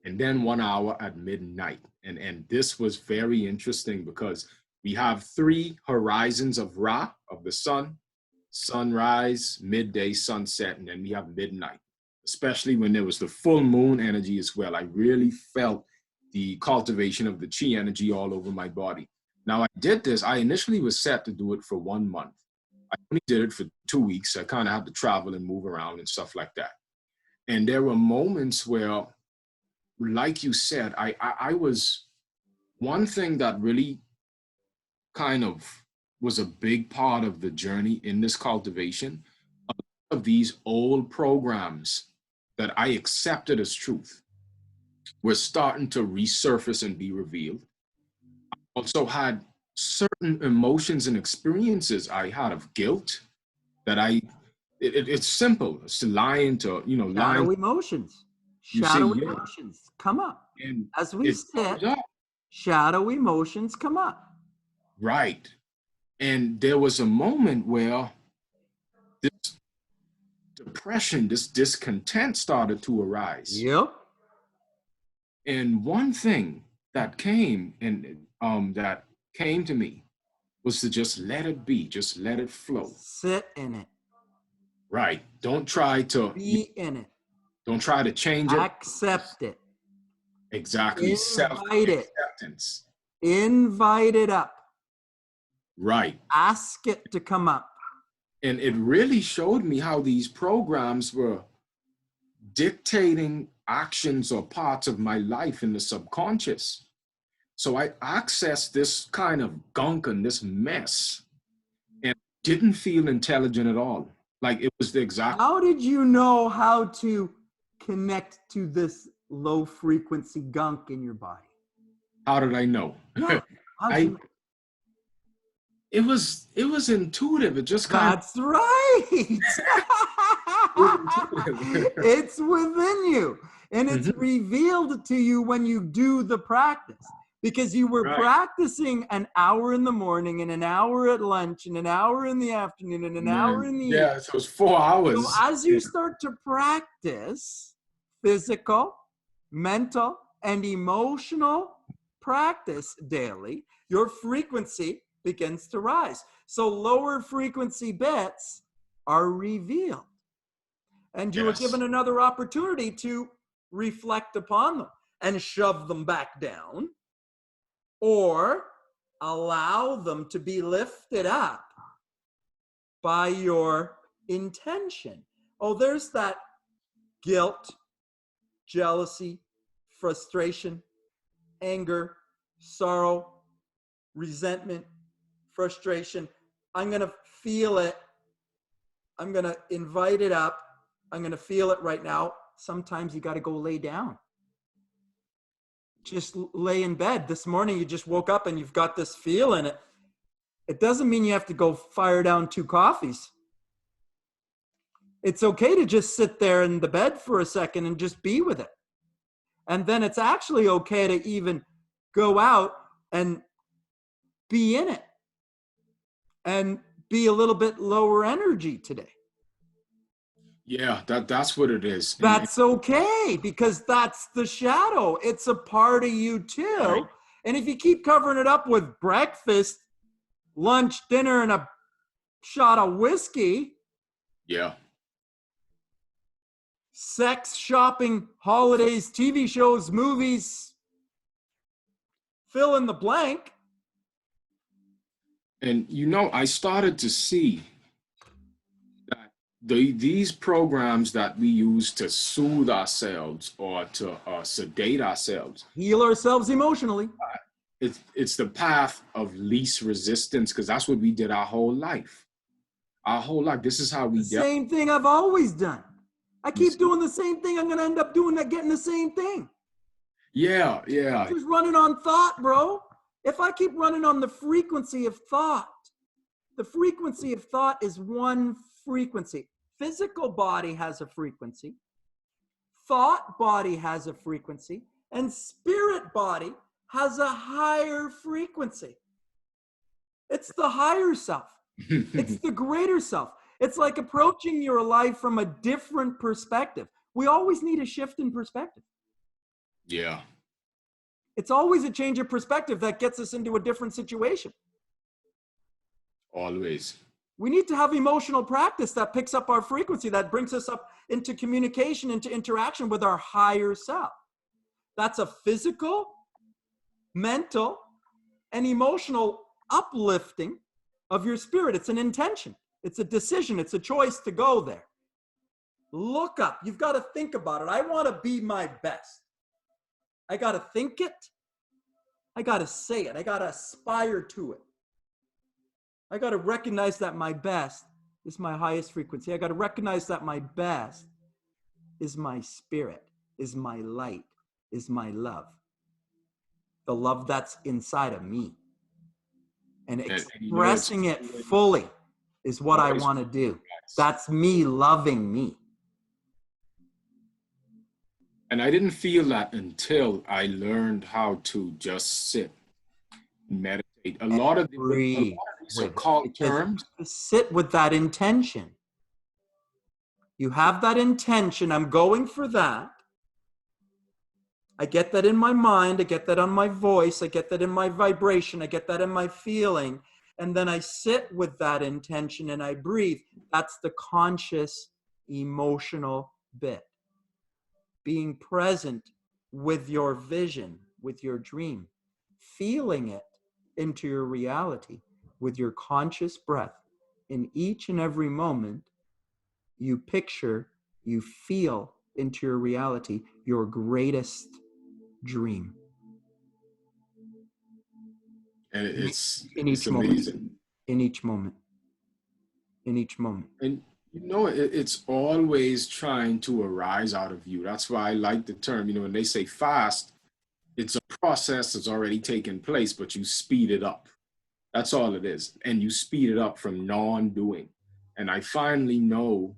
[SPEAKER 1] and then 1 hour at midnight. And this was very interesting because we have 3 horizons of Ra, of the sun: sunrise, midday, sunset, and then we have midnight. Especially when there was the full moon energy as well. I really felt the cultivation of the chi energy all over my body. Now I did this, I initially was set to do it for 1 month. I only did it for 2 weeks. I kind of had to travel and move around and stuff like that. And there were moments where, like you said, I was, one thing that really kind of was a big part of the journey in this cultivation of these old programs that I accepted as truth were starting to resurface and be revealed. I also had certain emotions and experiences I had of guilt that it's simple. It's lying to, lying.
[SPEAKER 2] Shadow emotions.
[SPEAKER 1] You say,
[SPEAKER 2] Shadow
[SPEAKER 1] yeah,
[SPEAKER 2] emotions come up.
[SPEAKER 1] and
[SPEAKER 2] As we
[SPEAKER 1] it comes
[SPEAKER 2] sit,
[SPEAKER 1] up,
[SPEAKER 2] shadow emotions come up.
[SPEAKER 1] right. And there was a moment where this depression, this discontent started to arise.
[SPEAKER 2] Yep.
[SPEAKER 1] And one thing that came to me was to just let it be, just let it flow.
[SPEAKER 2] Sit in it.
[SPEAKER 1] Right. Don't try to
[SPEAKER 2] Be in it.
[SPEAKER 1] change it.
[SPEAKER 2] Accept it.
[SPEAKER 1] Exactly.
[SPEAKER 2] Invite it.
[SPEAKER 1] Self-acceptance.
[SPEAKER 2] Invite it up.
[SPEAKER 1] Right.
[SPEAKER 2] Ask it to come up.
[SPEAKER 1] And it really showed me how these programs were dictating actions or parts of my life in the subconscious. So I accessed this kind of gunk and this mess and didn't feel intelligent at all. Like it was the exact.
[SPEAKER 2] How did you know how to connect to this low frequency gunk in your body?
[SPEAKER 1] How did I know?
[SPEAKER 2] Yeah. How'd you know?
[SPEAKER 1] It was intuitive. It just kind
[SPEAKER 2] That's right.
[SPEAKER 1] of.
[SPEAKER 2] It's within you. And it's revealed to you when you do the practice. Because you were
[SPEAKER 1] Right.
[SPEAKER 2] practicing an hour in the morning and an hour at lunch and an hour in the afternoon and an hour in the evening.
[SPEAKER 1] Yeah, so it was 4 hours.
[SPEAKER 2] So as you start to practice physical, mental, and emotional practice daily, your frequency begins to rise. So lower frequency bits are revealed. And you are given another opportunity to reflect upon them and shove them back down, or allow them to be lifted up by your intention. Oh, there's that guilt, jealousy, frustration, anger, sorrow, resentment, frustration. I'm going to feel it. I'm going to invite it up. I'm going to feel it right now. sometimes you got to go lay down. Just lay in bed. This morning you just woke up and you've got this feel in it. It doesn't mean you have to go fire down 2 coffees. It's okay to just sit there in the bed for a second and just be with it. And then it's actually okay to even go out and be in it and be a little bit lower energy today.
[SPEAKER 1] Yeah, that's what it is.
[SPEAKER 2] That's okay, because that's the shadow. It's a part of you too.
[SPEAKER 1] Right.
[SPEAKER 2] And if you keep covering it up with breakfast, lunch, dinner, and a shot of whiskey,
[SPEAKER 1] yeah,
[SPEAKER 2] sex, shopping, holidays, TV shows, movies, fill in the blank.
[SPEAKER 1] and I started to see that these programs that we use to soothe ourselves or to sedate ourselves,
[SPEAKER 2] Heal ourselves emotionally.
[SPEAKER 1] it's the path of least resistance, because that's what we did our whole life. Our whole life, this is how we dealt.
[SPEAKER 2] Same thing I've always done. I keep doing the same thing. I'm going to end up doing that, getting the same thing.
[SPEAKER 1] Yeah.
[SPEAKER 2] Just running on thought, bro. If I keep running on the frequency of thought, the frequency of thought is one frequency. Physical body has a frequency. Thought body has a frequency. And spirit body has a higher frequency. It's the higher self. It's the greater self. It's like approaching your life from a different perspective. We always need a shift in perspective.
[SPEAKER 1] Yeah.
[SPEAKER 2] It's always a change of perspective that gets us into a different situation.
[SPEAKER 1] Always.
[SPEAKER 2] We need to have emotional practice that picks up our frequency, that brings us up into communication, into interaction with our higher self. That's a physical, mental, and emotional uplifting of your spirit. It's an intention. It's a decision. It's a choice to go there. Look up. You've got to think about it. I want to be my best. I got to think it. I got to say it. I got to aspire to it. I got to recognize that my best is my highest frequency. I got to recognize that my best is my spirit, is my light, is my love. The love that's inside of me. And expressing it fully is what I want to do. That's me loving me.
[SPEAKER 1] And I didn't feel that until I learned how to just sit, meditate. A lot of these occult terms.
[SPEAKER 2] Sit with that intention. You have that intention. I'm going for that. I get that in my mind. I get that on my voice. I get that in my vibration. I get that in my feeling. And then I sit with that intention and I breathe. That's the conscious, emotional bit. Being present with your vision, with your dream, feeling it into your reality with your conscious breath. In each and every moment, you picture, you feel into your reality your greatest dream.
[SPEAKER 1] And it's
[SPEAKER 2] moment.
[SPEAKER 1] amazing.
[SPEAKER 2] In each moment. In each moment.
[SPEAKER 1] And it's always trying to arise out of you. That's why I like the term, when they say fast, it's a process that's already taken place, but you speed it up. That's all it is. And you speed it up from non-doing. And I finally know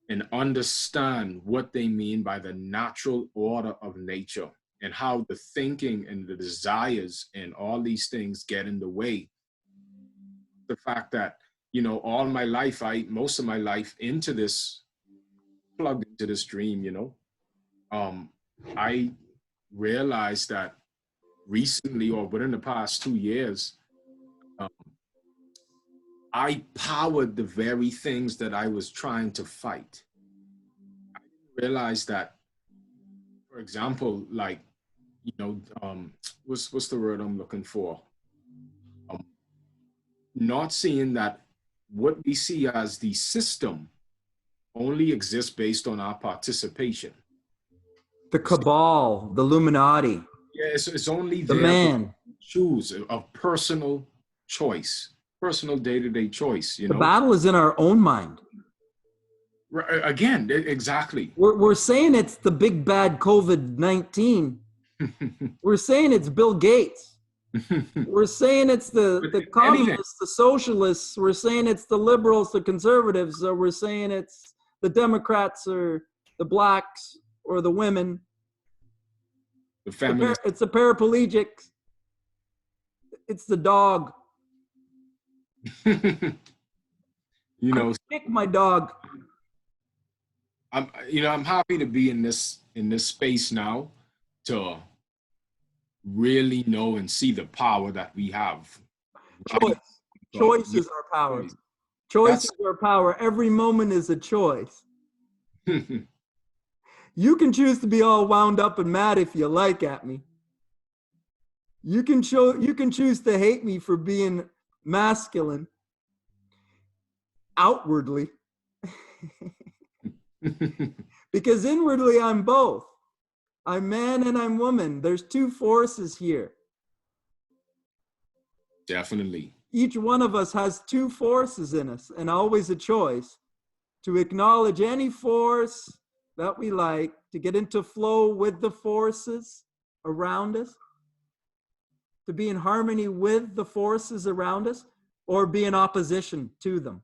[SPEAKER 1] and understand what they mean by the natural order of nature and how the thinking and the desires and all these things get in the way. The fact that, all my life, most of my life plugged into this dream, I realized that recently, or within the past 2 years, I powered the very things that I was trying to fight. I realized that, for example, like, what's the word I'm looking for? Not seeing that what we see as the system only exists based on our participation.
[SPEAKER 2] The cabal, the Illuminati.
[SPEAKER 1] Yeah, it's only
[SPEAKER 2] the man.
[SPEAKER 1] Choose a personal choice, personal day-to-day choice.
[SPEAKER 2] The battle is in our own mind.
[SPEAKER 1] Again, exactly.
[SPEAKER 2] We're saying it's the big bad COVID-19. We're saying it's Bill Gates. We're saying it's the
[SPEAKER 1] Anything.
[SPEAKER 2] communists, the socialists. We're saying it's the liberals, the conservatives. Or we're saying it's the Democrats or the blacks or the women.
[SPEAKER 1] The feminist.
[SPEAKER 2] It's the paraplegics. It's the dog.
[SPEAKER 1] You know,
[SPEAKER 2] Kick my dog.
[SPEAKER 1] I'm happy to be in this space now to really know and see the power that we have.
[SPEAKER 2] Choice. Choice is our power. Choice is our power. Every moment is a choice. You can choose to be all wound up and mad if you like at me. You can choose to hate me for being masculine outwardly. Because inwardly I'm both. I'm man and I'm woman. There's two forces here.
[SPEAKER 1] Definitely.
[SPEAKER 2] Each one of us has two forces in us, and always a choice to acknowledge any force that we like, to get into flow with the forces around us, to be in harmony with the forces around us, or be in opposition to them.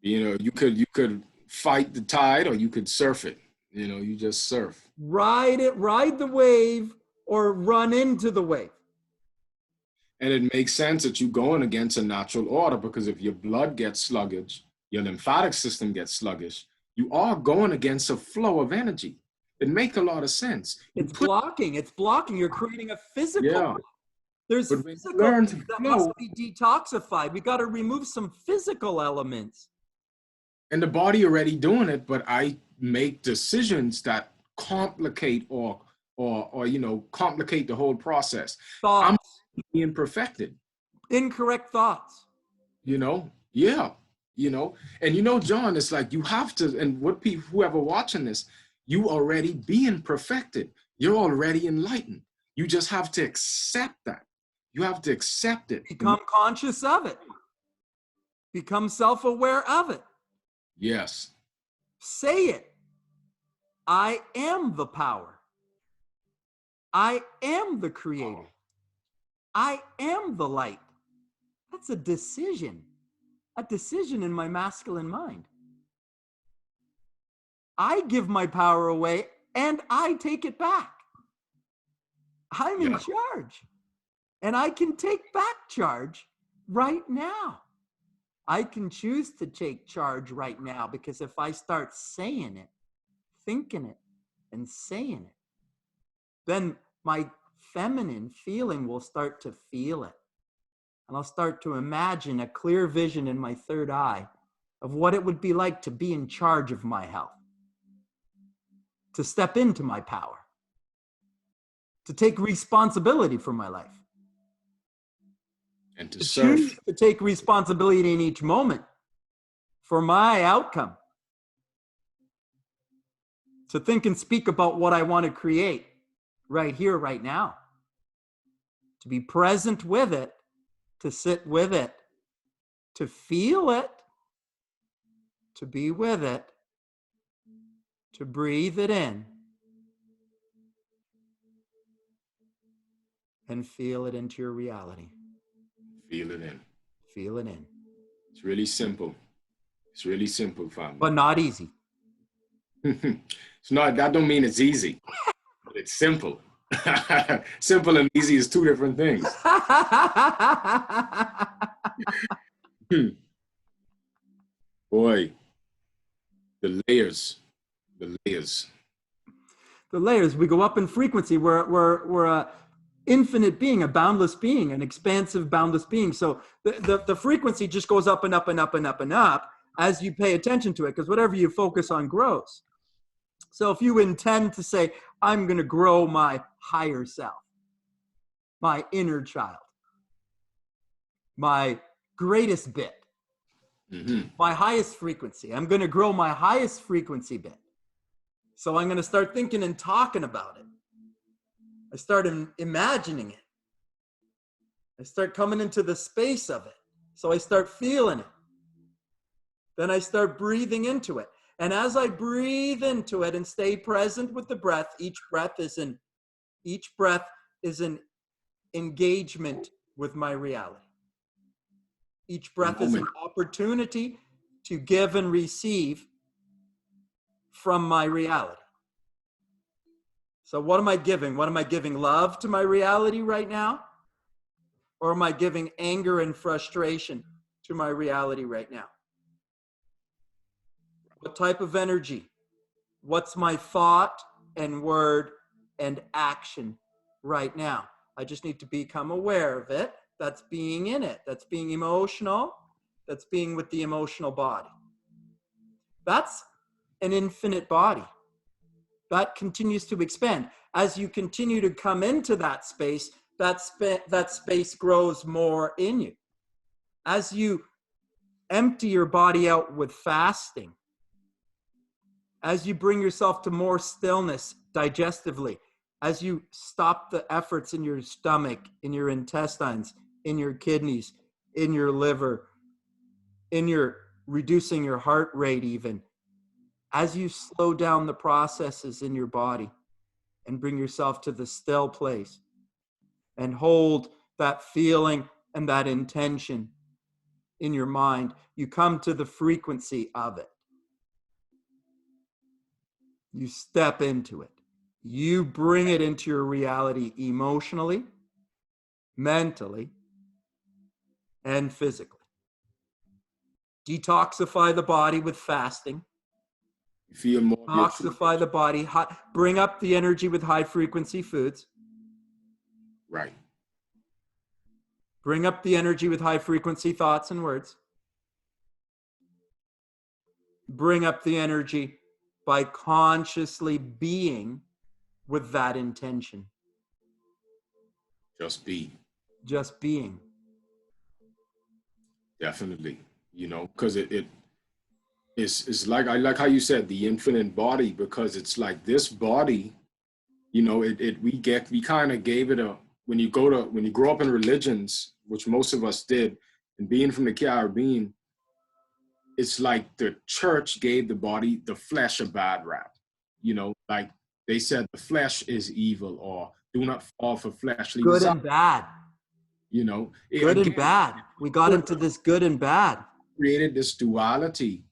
[SPEAKER 1] You know, you could fight the tide, or you could surf it. You know, you just surf.
[SPEAKER 2] Ride the wave, or run into the wave.
[SPEAKER 1] And it makes sense that you're going against a natural order, because if your blood gets sluggish, your lymphatic system gets sluggish, you are going against a flow of energy. It makes a lot of sense.
[SPEAKER 2] It's blocking. You're creating a physical.
[SPEAKER 1] Yeah.
[SPEAKER 2] There's
[SPEAKER 1] But when
[SPEAKER 2] physical
[SPEAKER 1] you learn to
[SPEAKER 2] that
[SPEAKER 1] flow,
[SPEAKER 2] must be detoxified. We got to remove some physical elements.
[SPEAKER 1] and the body already doing it, but I make decisions that complicate or complicate the whole process.
[SPEAKER 2] Thoughts.
[SPEAKER 1] I'm being perfected.
[SPEAKER 2] Incorrect thoughts.
[SPEAKER 1] Yeah. And John, it's like you have to, and whoever watching this, you already being perfected. You're already enlightened. You just have to accept that. You have to accept it.
[SPEAKER 2] Become conscious of it. Become self-aware of it.
[SPEAKER 1] Yes.
[SPEAKER 2] Say it. I am the power. I am the creator. I am the light. That's a decision in my masculine mind. I give my power away and I take it back. I'm in charge, and I can take back charge right now. I can choose to take charge right now, because if I start saying it, thinking it, and saying it, then my feminine feeling will start to feel it. And I'll start to imagine a clear vision in my third eye of what it would be like to be in charge of my health, to step into my power, to take responsibility for my life.
[SPEAKER 1] And to
[SPEAKER 2] choose to take responsibility in each moment for my outcome. To think and speak about what I want to create right here, right now. To be present with it, to sit with it, to feel it, to be with it, to breathe it in, and feel it into your reality.
[SPEAKER 1] Feel it in.
[SPEAKER 2] Feel it in.
[SPEAKER 1] It's really simple. It's really simple, family.
[SPEAKER 2] But not easy.
[SPEAKER 1] It's not, that don't mean it's easy. But it's simple. Simple and easy is two different things. Boy, the layers. The layers,
[SPEAKER 2] we go up in frequency. We're a infinite being, a boundless being, an expansive, boundless being. So the frequency just goes up and up and up and up and up as you pay attention to it, because whatever you focus on grows. So if you intend to say, I'm going to grow my higher self, my inner child, my greatest bit, my highest frequency, I'm going to grow my highest frequency bit. So I'm going to start thinking and talking about it. I start imagining it. I start coming into the space of it. So I start feeling it. Then I start breathing into it. And as I breathe into it and stay present with the breath, each breath is an engagement with my reality. Each breath is an opportunity to give and receive from my reality. So what am I giving? What am I giving? Love to my reality right now? Or am I giving anger and frustration to my reality right now? What type of energy? What's my thought and word and action right now? I just need to become aware of it. That's being in it. That's being emotional. That's being with the emotional body. That's an infinite body. That continues to expand. As you continue to come into that space, that space grows more in you. As you empty your body out with fasting, as you bring yourself to more stillness digestively, as you stop the efforts in your stomach, in your intestines, in your kidneys, in your liver, in your reducing your heart rate even, as you slow down the processes in your body and bring yourself to the still place and hold that feeling and that intention in your mind, you come to the frequency of it. You step into it. You bring it into your reality emotionally, mentally, and physically. Detoxify the body with fasting.
[SPEAKER 1] You feel more.
[SPEAKER 2] Detoxify the body. Bring up the energy with high frequency foods.
[SPEAKER 1] Right.
[SPEAKER 2] Bring up the energy with high frequency thoughts and words. Bring up the energy by consciously being with that intention.
[SPEAKER 1] Just be.
[SPEAKER 2] Just being.
[SPEAKER 1] Definitely. You know, because it's like, I like how you said the infinite body, because it's like this body, you know, we kind of gave it a, when you grow up in religions, which most of us did, and being from the Caribbean, it's like the church gave the flesh a bad rap. You know, like they said the flesh is evil, or do not fall for fleshly
[SPEAKER 2] Good
[SPEAKER 1] desire.
[SPEAKER 2] and bad.
[SPEAKER 1] You know,
[SPEAKER 2] good and bad. We got into this good and bad.
[SPEAKER 1] Created this duality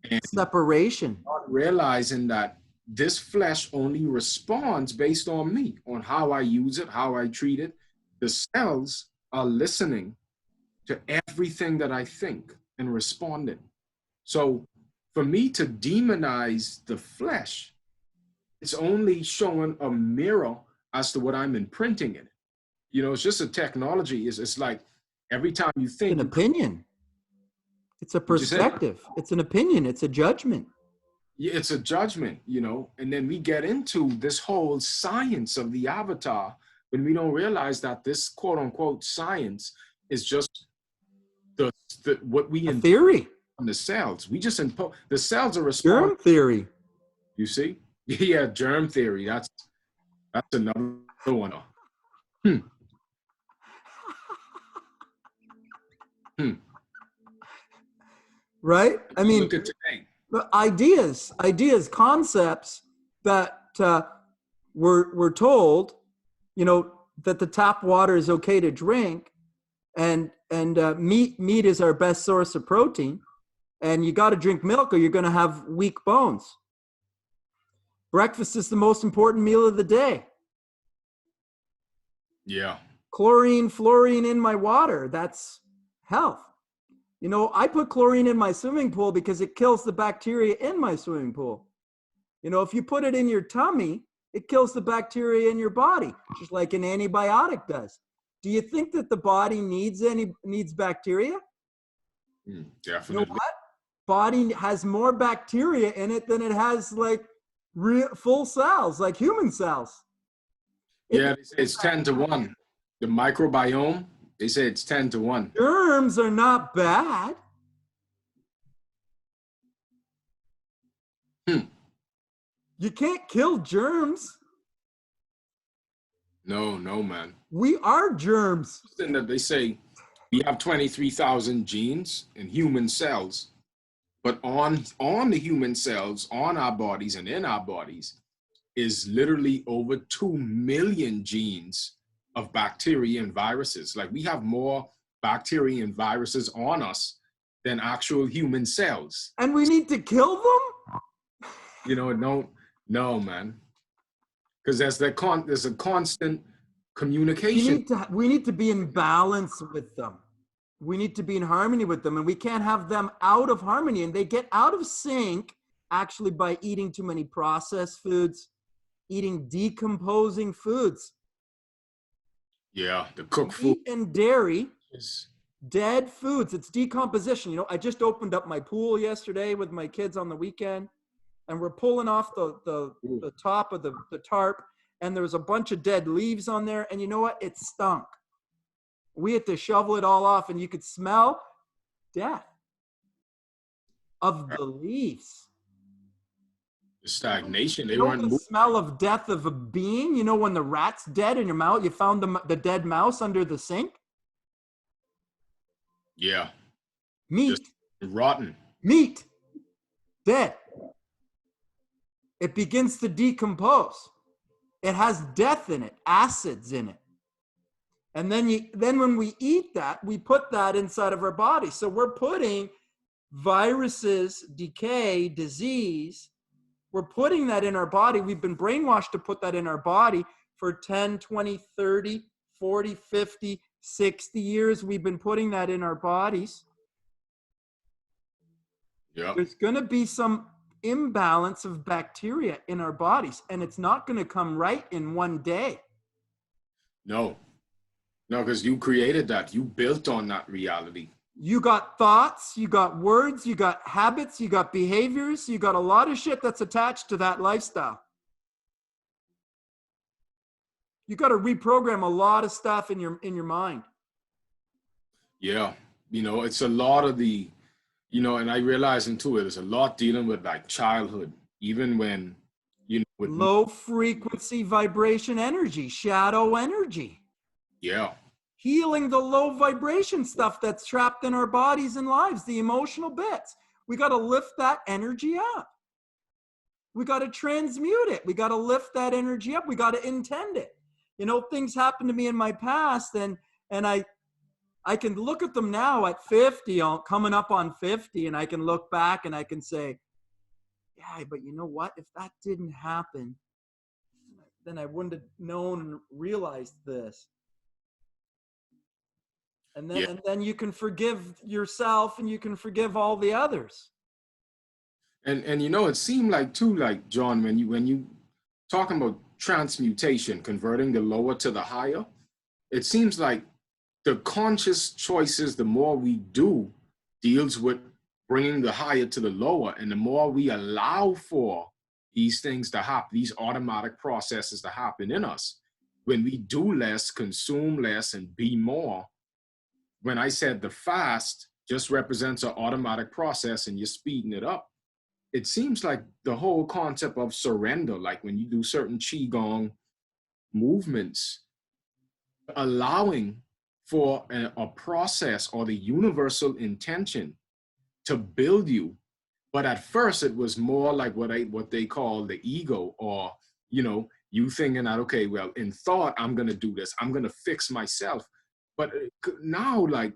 [SPEAKER 1] and
[SPEAKER 2] separation.
[SPEAKER 1] Not realizing that this flesh only responds based on me, on how I use it, how I treat it. The cells are listening to everything that I think and responding. So for me to demonize the flesh, it's only showing a mirror as to what I'm imprinting in it. You know, it's just a technology. It's like every time you think.
[SPEAKER 2] It's an opinion. It's a perspective. It's an opinion. It's a judgment.
[SPEAKER 1] Yeah, it's a judgment, you know, and then we get into this whole science of the avatar when we don't realize that this quote unquote science is just what we
[SPEAKER 2] a theory
[SPEAKER 1] on the cells. We just impose the cells are responsible.
[SPEAKER 2] Germ theory.
[SPEAKER 1] You see? Yeah, germ theory. That's another one.
[SPEAKER 2] Right? I mean,
[SPEAKER 1] look at today.
[SPEAKER 2] Ideas, concepts that we're told, you know, that the tap water is okay to drink, and meat is our best source of protein, and you got to drink milk or you're going to have weak bones. Breakfast is the most important meal of the day.
[SPEAKER 1] Yeah.
[SPEAKER 2] Chlorine, fluorine in my water, that's health. You know, I put chlorine in my swimming pool because it kills the bacteria in my swimming pool. You know, if you put it in your tummy, it kills the bacteria in your body, just like an antibiotic does. Do you think that the body needs bacteria?
[SPEAKER 1] Definitely.
[SPEAKER 2] You know what? Body has more bacteria in it than it has like full cells, like human cells.
[SPEAKER 1] Yeah, they say it's 10 to 1. The microbiome, they say it's 10 to 1.
[SPEAKER 2] Germs are not bad. You can't kill germs.
[SPEAKER 1] No, man.
[SPEAKER 2] We are germs.
[SPEAKER 1] That they say we have 23,000 genes in human cells. But on the human cells, on our bodies and in our bodies, is literally over 2 million genes of bacteria and viruses. Like, we have more bacteria and viruses on us than actual human cells.
[SPEAKER 2] And we need to kill them?
[SPEAKER 1] You know, no, man. Because there's a constant communication.
[SPEAKER 2] We need to be in balance with them. We need to be in harmony with them, and we can't have them out of harmony. And they get out of sync actually by eating too many processed foods, eating decomposing foods.
[SPEAKER 1] Yeah, the cooked food.
[SPEAKER 2] Meat and dairy,
[SPEAKER 1] is,
[SPEAKER 2] dead foods. It's decomposition. You know, I just opened up my pool yesterday with my kids on the weekend, and we're pulling off the top of the tarp, and there was a bunch of dead leaves on there. And you know what? It stunk. We had to shovel it all off, and you could smell death of the leaves.
[SPEAKER 1] the stagnation. They
[SPEAKER 2] You know
[SPEAKER 1] weren't
[SPEAKER 2] the
[SPEAKER 1] moving.
[SPEAKER 2] smell of death of a being? You know when the rat's dead in your mouth, you found the dead mouse under the sink?
[SPEAKER 1] Yeah,
[SPEAKER 2] Meat.
[SPEAKER 1] just rotten.
[SPEAKER 2] Meat. Dead. It begins to decompose. It has death in it, acids in it. And then when we eat that, we put that inside of our body. So we're putting viruses, decay, disease, we're putting that in our body. We've been brainwashed to put that in our body for 10, 20, 30, 40, 50, 60 years. We've been putting that in our bodies.
[SPEAKER 1] Yeah.
[SPEAKER 2] There's going to be some imbalance of bacteria in our bodies, and it's not going to come right in one day.
[SPEAKER 1] No, because you created that. You built on that reality.
[SPEAKER 2] You got thoughts, you got words, you got habits, you got behaviors, you got a lot of shit that's attached to that lifestyle. You got to reprogram a lot of stuff in your mind.
[SPEAKER 1] Yeah, it's a lot of the, and I realize too, there's a lot dealing with like childhood, even when, with
[SPEAKER 2] low frequency vibration energy, shadow energy.
[SPEAKER 1] Yeah.
[SPEAKER 2] Healing the low vibration stuff that's trapped in our bodies and lives, the emotional bits. We got to lift that energy up. We got to transmute it. We got to lift that energy up. We got to intend it. Things happened to me in my past, and I can look at them now at 50, coming up on 50, and I can look back and I can say, yeah, but you know what? If that didn't happen, then I wouldn't have known and realized this. And then you can forgive yourself, and you can forgive all the others.
[SPEAKER 1] And it seemed like too, like John, when you talking about transmutation, converting the lower to the higher, it seems like the conscious choices, the more we do, deals with bringing the higher to the lower, and the more we allow for these things to happen, these automatic processes to happen in us. When we do less, consume less, and be more. When I said the fast just represents an automatic process and you're speeding it up, it seems like the whole concept of surrender, like when you do certain Qigong movements, allowing for a process or the universal intention to build you. But at first it was more like what they call the ego, or, you thinking that, okay, well, in thought, I'm going to do this. I'm going to fix myself. But now, like,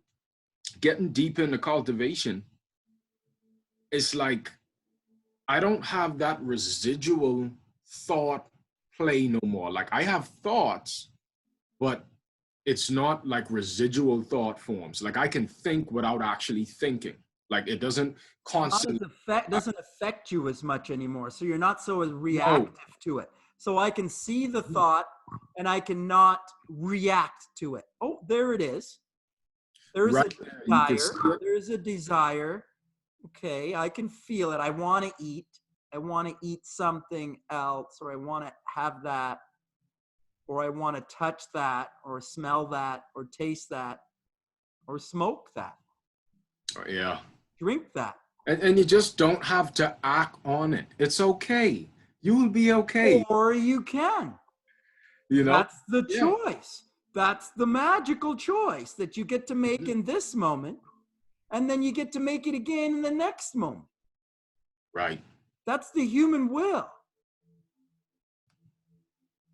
[SPEAKER 1] getting deep into cultivation, it's like I don't have that residual thought play no more. Like, I have thoughts, but it's not like residual thought forms. Like, I can think without actually thinking. Like, it doesn't constantly
[SPEAKER 2] doesn't affect you as much anymore. So you're not so reactive to it. So I can see the thought and I cannot react to it. Oh, there it is. There's a desire. There's a desire. Okay, I can feel it. I want to eat. I want to eat something else, or I want to have that, or I want to touch that, or smell that, or taste that, or smoke that.
[SPEAKER 1] Yeah.
[SPEAKER 2] Drink that.
[SPEAKER 1] And you just don't have to act on it. It's okay. You will be okay.
[SPEAKER 2] Or you can. That's the choice. That's the magical choice that you get to make in this moment. And then you get to make it again in the next moment.
[SPEAKER 1] Right.
[SPEAKER 2] That's the human will.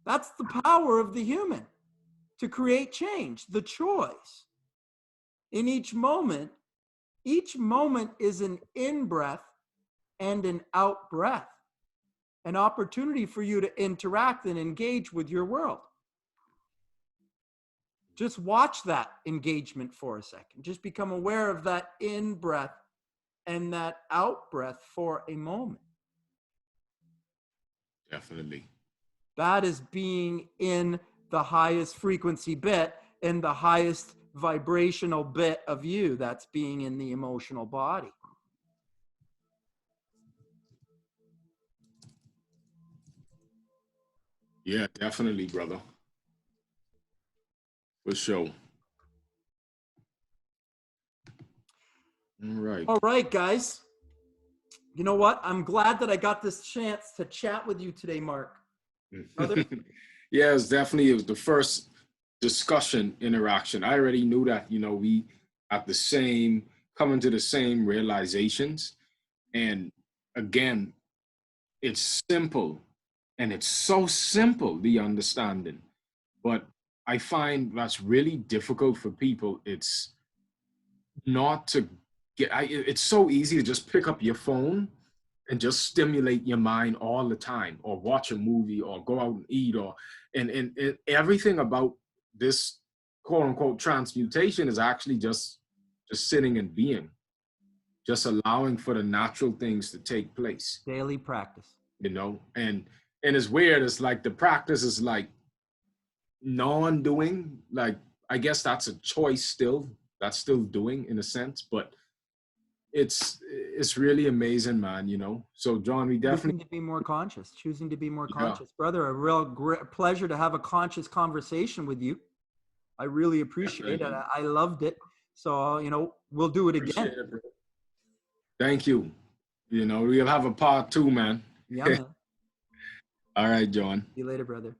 [SPEAKER 2] That's the power of the human to create change, the choice. In each moment is an in-breath and an out-breath, an opportunity for you to interact and engage with your world. Just watch that engagement for a second. Just become aware of that in-breath and that out-breath for a moment.
[SPEAKER 1] Definitely.
[SPEAKER 2] That is being in the highest frequency bit and the highest vibrational bit of you. That's being in the emotional body.
[SPEAKER 1] Yeah, definitely, brother. For sure.
[SPEAKER 2] All right, guys. You know what? I'm glad that I got this chance to chat with you today, Mark. Brother?
[SPEAKER 1] Yeah, it was the first discussion interaction. I already knew that, we at the same, coming to the same realizations. And again, it's simple, and it's so simple, the understanding. But I find that's really difficult for people. It's not to it's so easy to just pick up your phone and just stimulate your mind all the time, or watch a movie, or go out and eat, or and everything about this quote unquote transmutation is actually just sitting and being, just allowing for the natural things to take place.
[SPEAKER 2] Daily practice.
[SPEAKER 1] And it's weird. It's like the practice is like non-doing. Like, I guess that's a choice still. That's still doing in a sense, but it's really amazing, man. So John, we definitely
[SPEAKER 2] choosing to be more conscious, brother. A real great pleasure to have a conscious conversation with you. I really appreciate it. I loved it. So we'll do it again.
[SPEAKER 1] Thank you. We'll have a part 2, man.
[SPEAKER 2] Yeah, man.
[SPEAKER 1] All right, John.
[SPEAKER 2] See you later, brother.